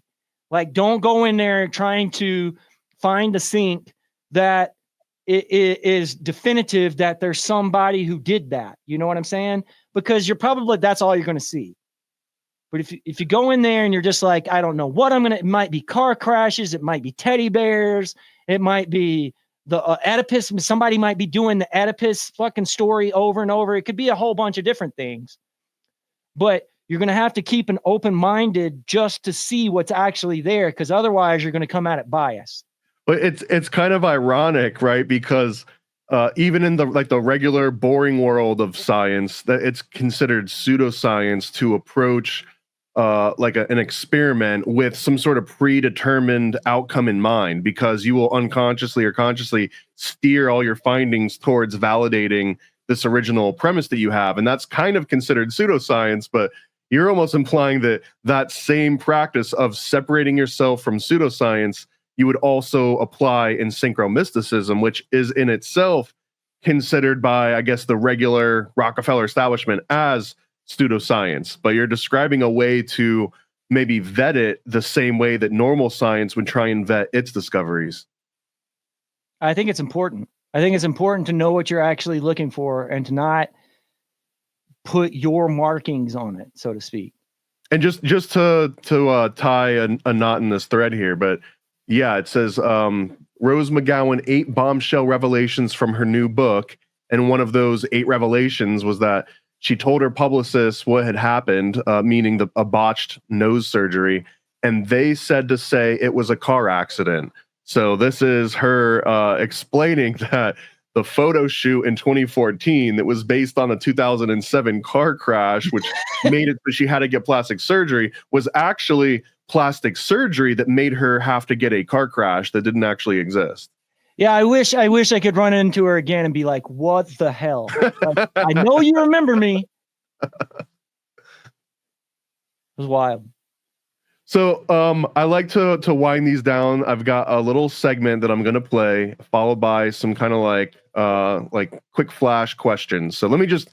Like, don't go in there trying to find a sync that it is definitive that there's somebody who did that. You know what I'm saying? Because that's all you're going to see. But if you go in there and you're just like, I don't know what it might be car crashes, it might be teddy bears, it might be the Oedipus, somebody might be doing the Oedipus fucking story over and over. It could be a whole bunch of different things. But you're going to have to keep an open-minded just to see what's actually there, because otherwise you're going to come at it biased. But it's kind of ironic, right? Because even in the regular boring world of science, that it's considered pseudoscience to approach an experiment with some sort of predetermined outcome in mind, because you will unconsciously or consciously steer all your findings towards validating this original premise that you have. And that's kind of considered pseudoscience, but you're almost implying that same practice of separating yourself from pseudoscience, you would also apply in Syncro-Mysticism, which is in itself considered by, I guess, the regular Rockefeller establishment as pseudoscience. But you're describing a way to maybe vet it the same way that normal science would try and vet its discoveries. I think it's important. I think it's important to know what you're actually looking for and to not put your markings on it, so to speak. And just to tie a knot in this thread here, but yeah, it says Rose McGowan 8 bombshell revelations from her new book, and one of those 8 revelations was that she told her publicist what had happened, meaning a botched nose surgery, and they said to say it was a car accident. So this is her explaining that the photo shoot in 2014 that was based on a 2007 car crash, which made it so she had to get plastic surgery, was actually plastic surgery that made her have to get a car crash that didn't actually exist. Yeah, I wish I could run into her again and be like, what the hell? Like, I know you remember me. It was wild. So I like to wind these down. I've got a little segment that I'm going to play, followed by some kind of like quick flash questions. So let me just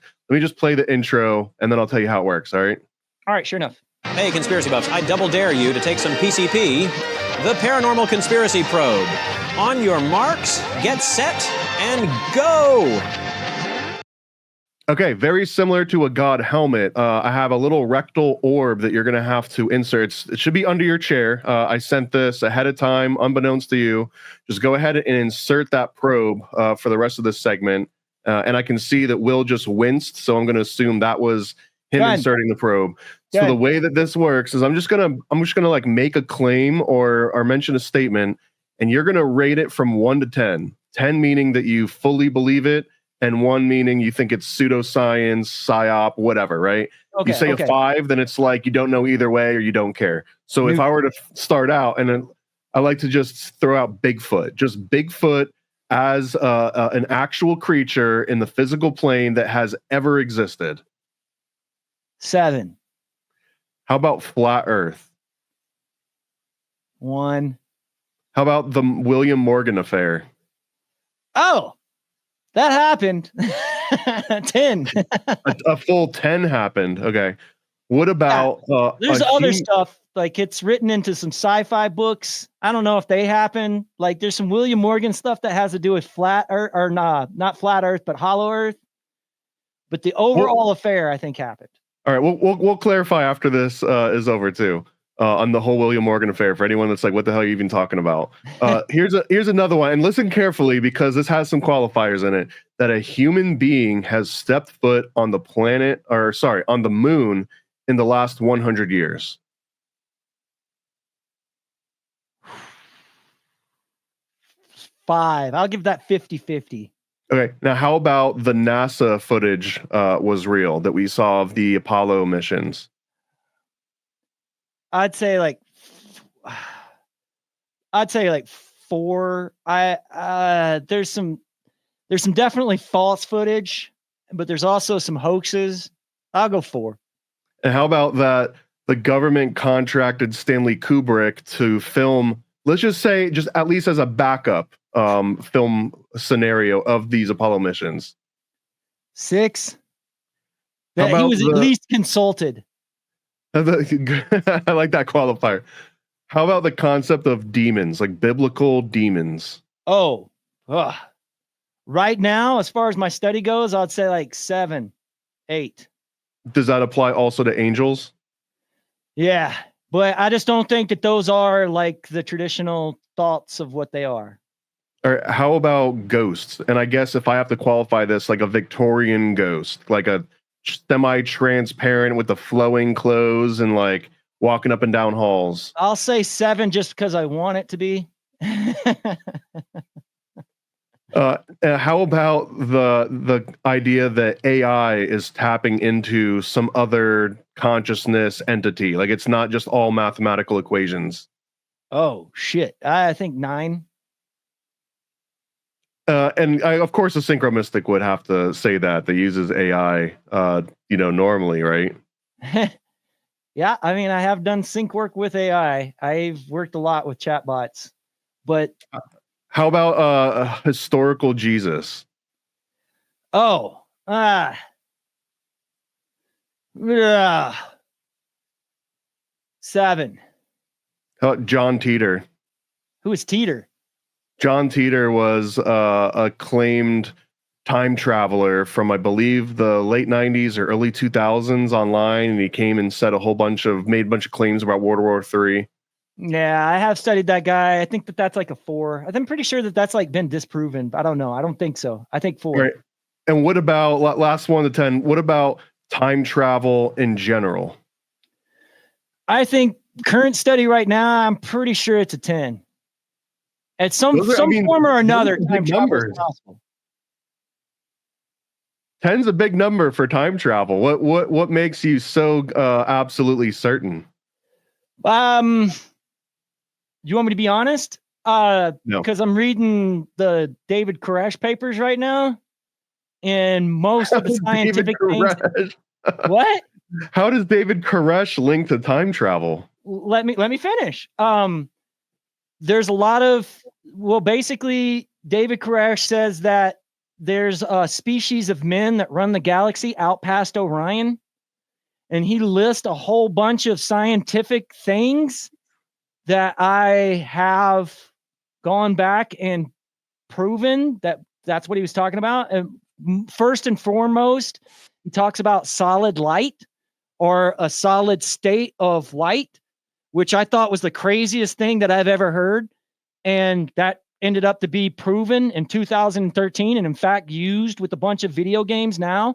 play the intro, and then I'll tell you how it works. All right. All right. Sure enough. Hey, conspiracy buffs! I double dare you to take some PCP, the Paranormal Conspiracy Probe. On your marks, get set, and go! Okay, very similar to a god helmet. I have a little rectal orb that you're going to have to insert. It should be under your chair. I sent this ahead of time, unbeknownst to you. Just go ahead and insert that probe for the rest of this segment. And I can see that Will just winced, so I'm going to assume that was him inserting the probe. So the way that this works is I'm just gonna like make a claim or mention a statement, and you're gonna rate it from 1 to 10. 10 meaning that you fully believe it, and 1 meaning you think it's pseudoscience, psyop, whatever, right? Okay, you say a 5, then it's like you don't know either way or you don't care. So if I were to start out, and then I like to just throw out Bigfoot, just Bigfoot as an actual creature in the physical plane that has ever existed. 7. How about flat Earth? 1. How about the William Morgan affair? Oh, that happened. 10. a full 10 happened. Okay. What about there's other stuff, like it's written into some sci-fi books. I don't know if they happen. Like there's some William Morgan stuff that has to do with flat Earth, or not flat Earth, but hollow Earth. But the overall affair, I think, happened. All right, we'll clarify after this is over too, on the whole William Morgan affair. For anyone that's like, what the hell are you even talking about? Here's another one, and listen carefully because this has some qualifiers in it. That a human being has stepped foot on the on the moon in the last 100 years. 5. I'll give that 50-50. Okay, now how about the NASA footage was real that we saw of the Apollo missions? I'd say like 4. There's some definitely false footage, but there's also some hoaxes. I'll go 4. And how about that the government contracted Stanley Kubrick to film, let's just say, just at least as a backup film scenario of these Apollo missions? 6. That he was at least consulted. I like that qualifier. How about the concept of demons, like biblical demons? Oh, Right now, as far as my study goes, I'd say like 7, 8. Does that apply also to angels? Yeah, but I just don't think that those are like the traditional thoughts of what they are. Or how about ghosts? And I guess if I have to qualify this, like a Victorian ghost, like a semi-transparent with the flowing clothes and like walking up and down halls. I'll say 7 just because I want it to be. How about the idea that AI is tapping into some other consciousness entity? Like it's not just all mathematical equations. Oh shit! I think 9. And of course, a synchromystic would have to say that uses AI, normally, right? Yeah, I mean, I have done sync work with AI. I've worked a lot with chatbots, but how about a historical Jesus? Oh, 7. John Teeter. Who is Teeter? John Teeter was a claimed time traveler from, I believe, the late 90s or early 2000s online, and he came and made a bunch of claims about World War III. Yeah, I have studied that guy. I think that's like a 4. I'm pretty sure that's like been disproven, but I don't know. I don't think so. I think 4. Right. And what about last 1 to 10? What about time travel in general? I think current study right now, I'm pretty sure it's a 10. At some form or another, time travel is possible. 10's a big number for time travel. What makes you so absolutely certain? You want me to be honest? No. Because I'm reading the David Koresh papers right now, and most of the scientific things. What? How does David Koresh link to time travel? Let me finish. There's a lot of basically, David Koresh says that there's a species of men that run the galaxy out past Orion, and he lists a whole bunch of scientific things that I have gone back and proven that's what he was talking about. And first and foremost, he talks about solid light or a solid state of light, which I thought was the craziest thing that I've ever heard. And that ended up to be proven in 2013 and in fact used with a bunch of video games now.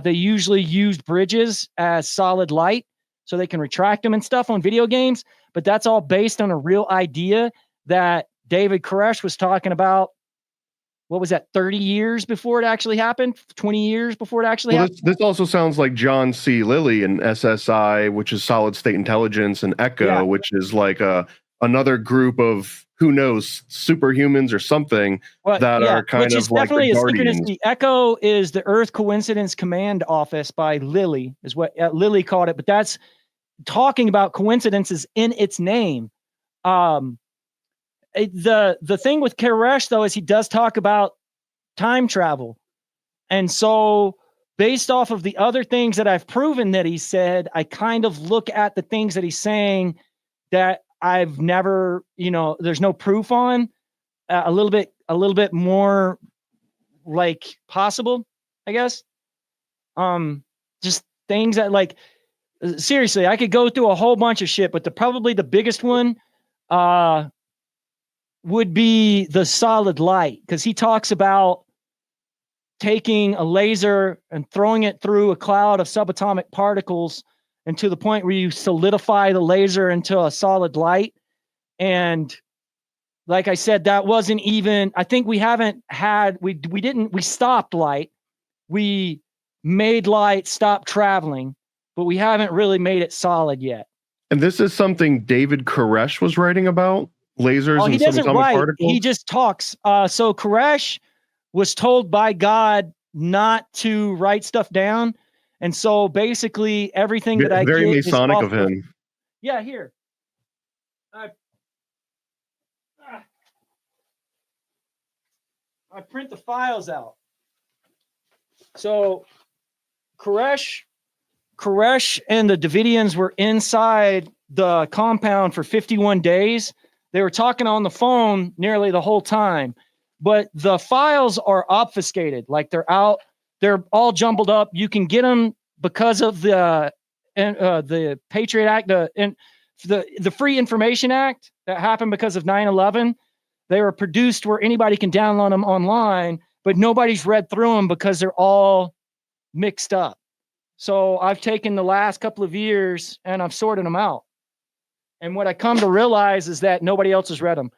They usually used bridges as solid light so they can retract them and stuff on video games. But that's all based on a real idea that David Koresh was talking about. What was that, 30 years before it actually happened? 20 years before it actually happened? This also sounds like John C. Lilly and SSI, which is solid state intelligence, and Echo, which is like another group of, who knows, superhumans or something that are kind of like the guardians. The Echo is the Earth Coincidence Command Office by Lilly, is what Lilly called it. But that's talking about coincidences in its name. The thing with Koresh, though, is he does talk about time travel. And so based off of the other things that I've proven that he said, I kind of look at the things that he's saying that I've never, there's no proof on, a little bit more like possible, I guess. Just things that, like, seriously, I could go through a whole bunch of shit, but probably the biggest one would be the solid light, because he talks about taking a laser and throwing it through a cloud of subatomic particles, and to the point where you solidify the laser into a solid light. And like I said, that wasn't even, I think we stopped light. We made light stop traveling, but we haven't really made it solid yet. And this is something David Koresh was writing about? Lasers and subatomic particles? He just talks. So Koresh was told by God not to write stuff down. And so basically everything that I very get Masonic is of him. Yeah, here. I print the files out. So Koresh and the Davidians were inside the compound for 51 days. They were talking on the phone nearly the whole time. but the files are obfuscated. Like they're out, they're all jumbled up. You can get them because of the Patriot Act, the Free Information Act that happened because of 9/11. They were produced where anybody can download them online, but nobody's read through them because they're all mixed up. So I've taken the last couple of years and I've sorted them out. And what I come to realize is that nobody else has read them.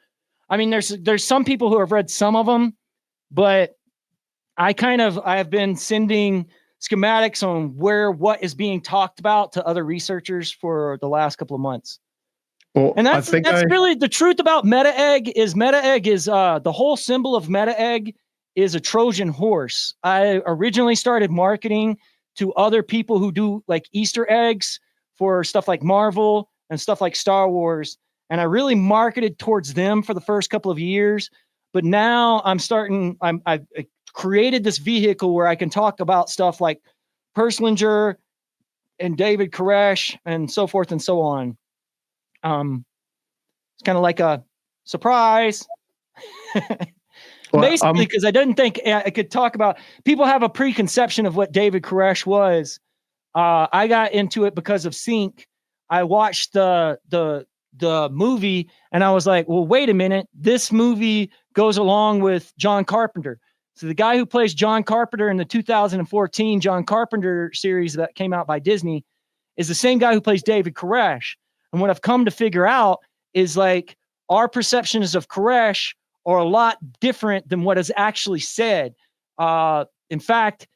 I mean, there's some people who have read some of them, but I have been sending schematics on what is being talked about to other researchers for the last couple of months. Well, and that's really the truth about Meta-Egg is the whole symbol of Meta-Egg is a Trojan horse. I originally started marketing to other people who do like Easter eggs for stuff like Marvel and stuff like Star Wars. And I really marketed towards them for the first couple of years. But now I've created this vehicle where I can talk about stuff like Persinger and David Koresh and so forth and so on. It's kind of like a surprise. Well, basically, because I didn't think I could talk about, people have a preconception of what David Koresh was. I got into it because of Sync. I watched the movie and I was like, well, wait a minute. This movie goes along with John Carpenter. So the guy who plays John Carpenter in the 2014 John Carpenter series that came out by Disney is the same guy who plays David Koresh. And what I've come to figure out is like our perceptions of Koresh are a lot different than what is actually said. In fact,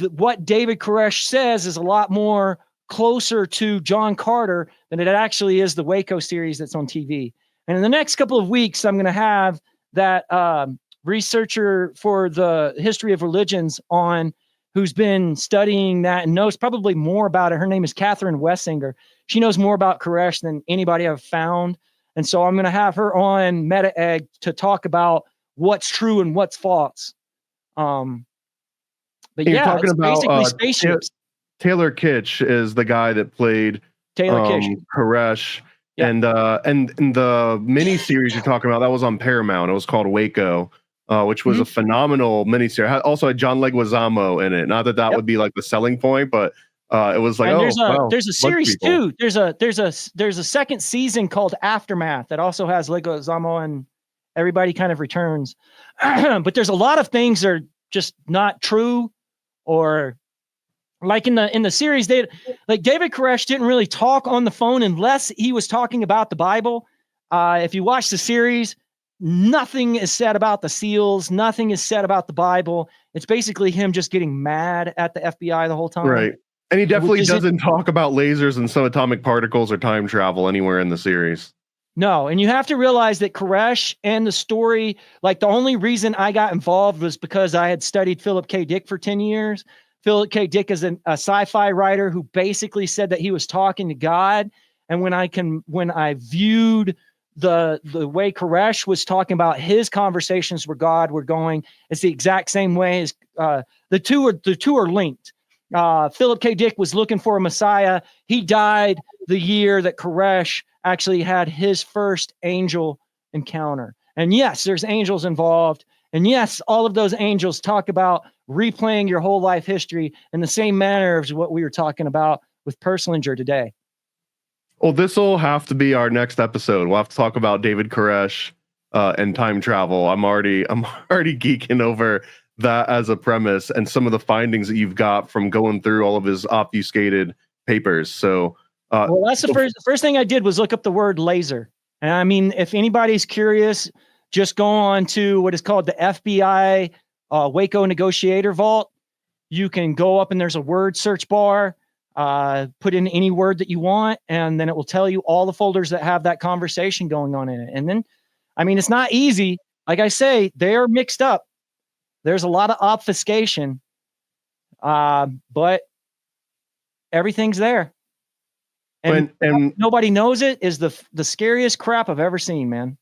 what David Koresh says is a lot more closer to John Carter than it actually is the Waco series that's on TV. And in the next couple of weeks, I'm going to have that researcher for the history of religions on, who's been studying that and knows probably more about it. Her name is Catherine Wessinger. She knows more about Koresh than anybody I've found. And so I'm going to have her on Meta-Egg to talk about what's true and what's false. But you're talking about basically spaceships. Taylor Kitsch is the guy that played Taylor Kitsch. Koresh. Yeah. And the miniseries you're talking about, that was on Paramount. It was called Waco, which was a phenomenal miniseries. Also had John Leguizamo in it. Not that would be like the selling point, but it was like, there's a series too. There's a second season called Aftermath that also has Leguizamo and everybody kind of returns. But there's a lot of things that are just not true, or like in the series, David Koresh didn't really talk on the phone unless he was talking about the Bible. If you watch the series, nothing is said about the SEALs. Nothing is said about the Bible. It's basically him just getting mad at the FBI the whole time. Right. And he definitely doesn't talk about lasers and subatomic particles or time travel anywhere in the series. No. And you have to realize that Koresh and the story, like the only reason I got involved was because I had studied Philip K. Dick for 10 years. Philip K. Dick is a sci-fi writer who basically said that he was talking to God. And when I viewed the way Koresh was talking about his conversations with God were going, it's the exact same way as the two are linked. Philip K. Dick was looking for a Messiah. He died the year that Koresh actually had his first angel encounter. And yes, there's angels involved. And yes, all of those angels talk about replaying your whole life history in the same manner as what we were talking about with Persinger today. Well, this will have to be our next episode. We'll have to talk about David Koresh and time travel. I'm already geeking over that as a premise and some of the findings that you've got from going through all of his obfuscated papers. So, well, that's the first thing I did was look up the word laser. And I mean, if anybody's curious, just go on to what is called the FBI Waco Negotiator Vault. You can go up and there's a word search bar, put in any word that you want, and then it will tell you all the folders that have that conversation going on in it. And then, I mean, it's not easy. Like I say, they're mixed up. There's a lot of obfuscation, but everything's there. And nobody knows it is the scariest crap I've ever seen, man.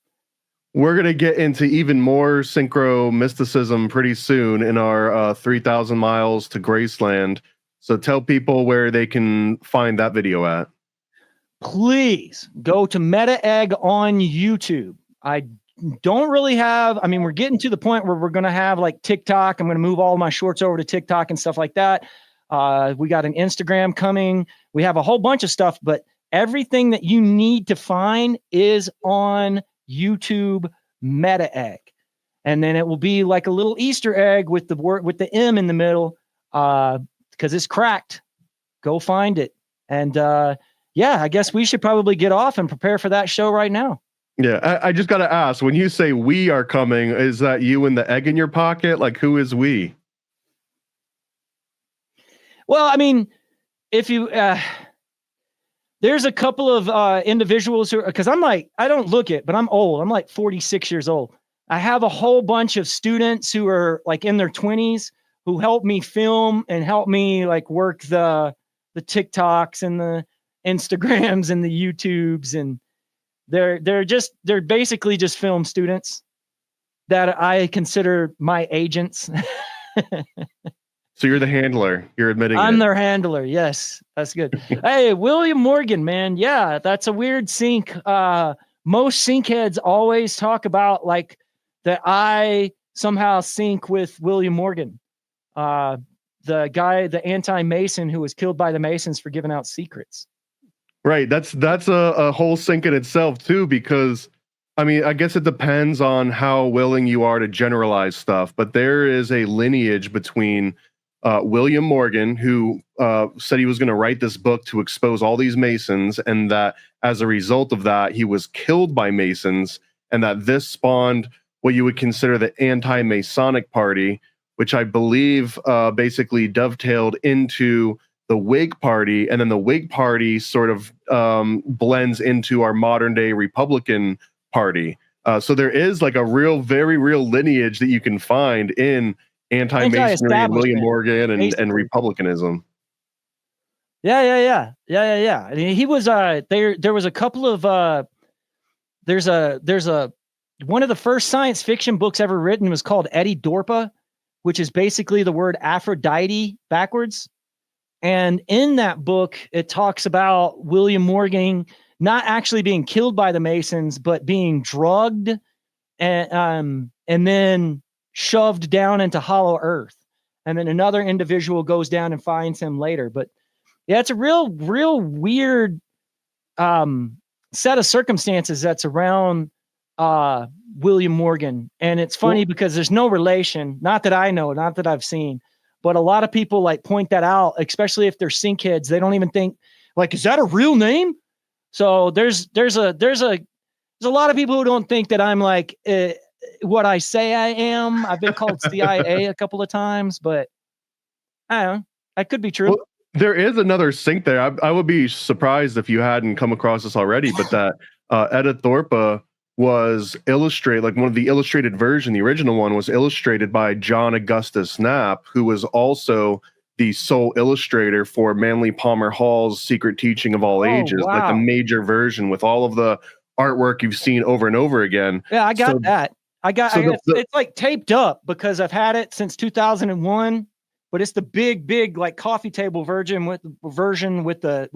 We're going to get into even more Syncro-Mysticism pretty soon in our 3,000 miles to Graceland. So tell people where they can find that video at. Please go to Meta-Egg on YouTube. I don't really have, I mean, we're getting to the point where we're going to have like TikTok. I'm going to move all my shorts over to TikTok and stuff like that. We got an Instagram coming. We have a whole bunch of stuff, but everything that you need to find is on YouTube Meta Egg. And then it will be like a little Easter egg with the word, with the M in the middle, because it's cracked. Go find it. And yeah, I guess we should probably get off and prepare for that show right now. Yeah, I just got to ask, when you say we are coming, is that you and the egg in your pocket? Like, who is we? Well, I mean, if you, there's a couple of individuals who, because I'm like, I don't look it, but I'm old. I'm like 46 years old. I have a whole bunch of students who are like in their 20s who help me film and help me like work the TikToks and the Instagrams and the YouTubes, and they're basically just film students that I consider my agents. So you're the handler. You're admitting I'm it. their handler. Yes, that's good. Hey, William Morgan, man. Yeah, that's a weird sync. Most sync heads always talk about like that I somehow sync with William Morgan, the guy, the anti-Mason who was killed by the Masons for giving out secrets. Right. That's a whole sync in itself too, because I mean, I guess it depends on how willing you are to generalize stuff, but there is a lineage between William Morgan, who said he was going to write this book to expose all these Masons, and that as a result of that, he was killed by Masons, and that this spawned what you would consider the anti-Masonic party, which I believe basically dovetailed into the Whig Party, and then the Whig Party sort of blends into our modern day Republican Party. So there is like a very real lineage that you can find in anti-Masonry and William Morgan and Republicanism. Yeah. I mean, he was there was a couple of there's a one of the first science fiction books ever written was called Eddie Dorpa, which is basically the word Aphrodite backwards. And in that book, it talks about William Morgan not actually being killed by the Masons, but being drugged and then shoved down into hollow earth. And then another individual goes down and finds him later. But yeah, it's a real weird set of circumstances that's around William Morgan. And it's funny because there's no relation, not that I know, not that I've seen, but a lot of people like point that out, especially if they're sync heads. They don't even think like, is that a real name? So there's a lot of people who don't think that I'm like what I say I am. I've been called CIA a couple of times, but I don't know. That could be true. Well, there is another sync there. I would be surprised if you hadn't come across this already, but that Edith Thorpe was illustrated, like one of the illustrated version, the original one was illustrated by John Augustus Knapp, who was also the sole illustrator for Manly Palmer Hall's Secret Teaching of All Ages, wow. like the major version with all of the artwork you've seen over and over again. Yeah, I got that. It's like taped up because I've had it since 2001, but it's the big like coffee table version with the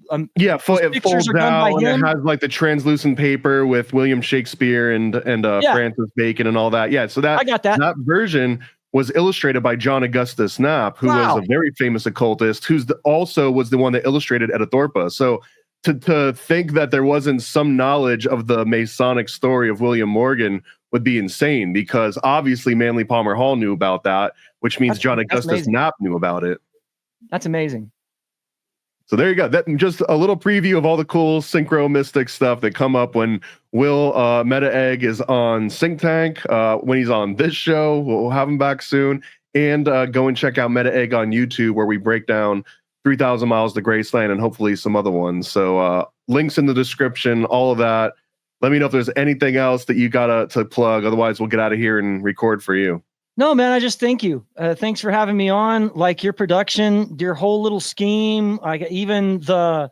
it folds down and it has like the translucent paper with William Shakespeare and Francis Bacon and all that. Yeah, so that I got that. That version was illustrated by John Augustus Knapp, who was a very famous occultist, who's also was the one that illustrated Edith Thorpe. So to think that there wasn't some knowledge of the Masonic story of William Morgan would be insane, because obviously Manly Palmer Hall knew about that, which means John Augustus Knapp knew about it. That's amazing. So there you go. That just a little preview of all the cool synchro-mystic stuff that come up when Will Meta Egg is on Sync Tank. When he's on this show, we'll have him back soon. And go and check out Meta Egg on YouTube, where we break down 3,000 Miles to Graceland and hopefully some other ones. So links in the description, all of that. Let me know if there's anything else that you got to plug. Otherwise, we'll get out of here and record for you. No, man, I just thank you. Thanks for having me on. Like your production, your whole little scheme, like even the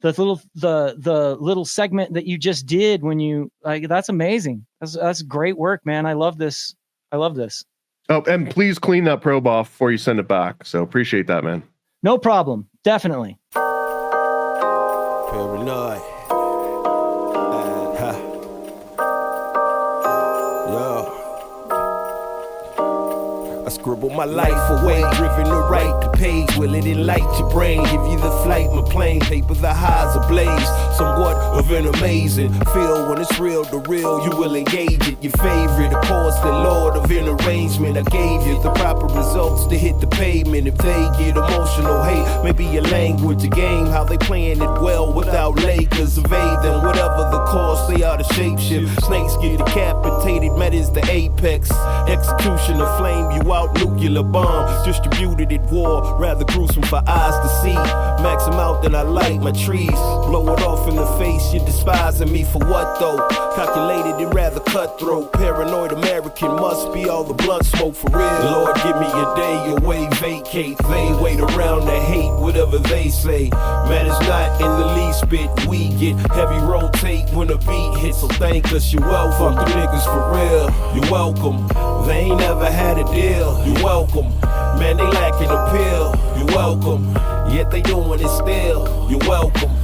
little segment that you just did when you like, that's amazing. That's great work, man. I love this. Oh, and please clean that probe off before you send it back. So appreciate that, man. No problem. Definitely. Paranoid. I scribble my life away, driven to write the page. Will it enlighten your brain? Give you the flight, my plane, paper the highs ablaze. Somewhat of an amazing feel when it's real to real. You will engage it. Your favorite, of course, the Lord of an arrangement. I gave you the proper results to hit the pavement. If they get emotional, hate, maybe your language, a game, how they playing it well without Lakers. Evade them, whatever the cost, they are the shapeshift. Snakes get decapitated, met is the apex. Execution of flame you out, nuclear bomb distributed at war, rather gruesome for eyes to see. Max them out, then I light my trees. Blow it off in the face, you're despising me for what though? Calculated and rather cutthroat. Paranoid American must be all the blunt smoke for real. Lord, give me a day away, vacate. They wait around to hate whatever they say. Man, it's not in the least bit. We get heavy rotate when the beat hits, so thank us, you're welcome. Fuck the niggas for real, you're welcome. They ain't never had a deal, you're welcome. Man, they lacking appeal, you're welcome. Yet they doing it still, you're welcome.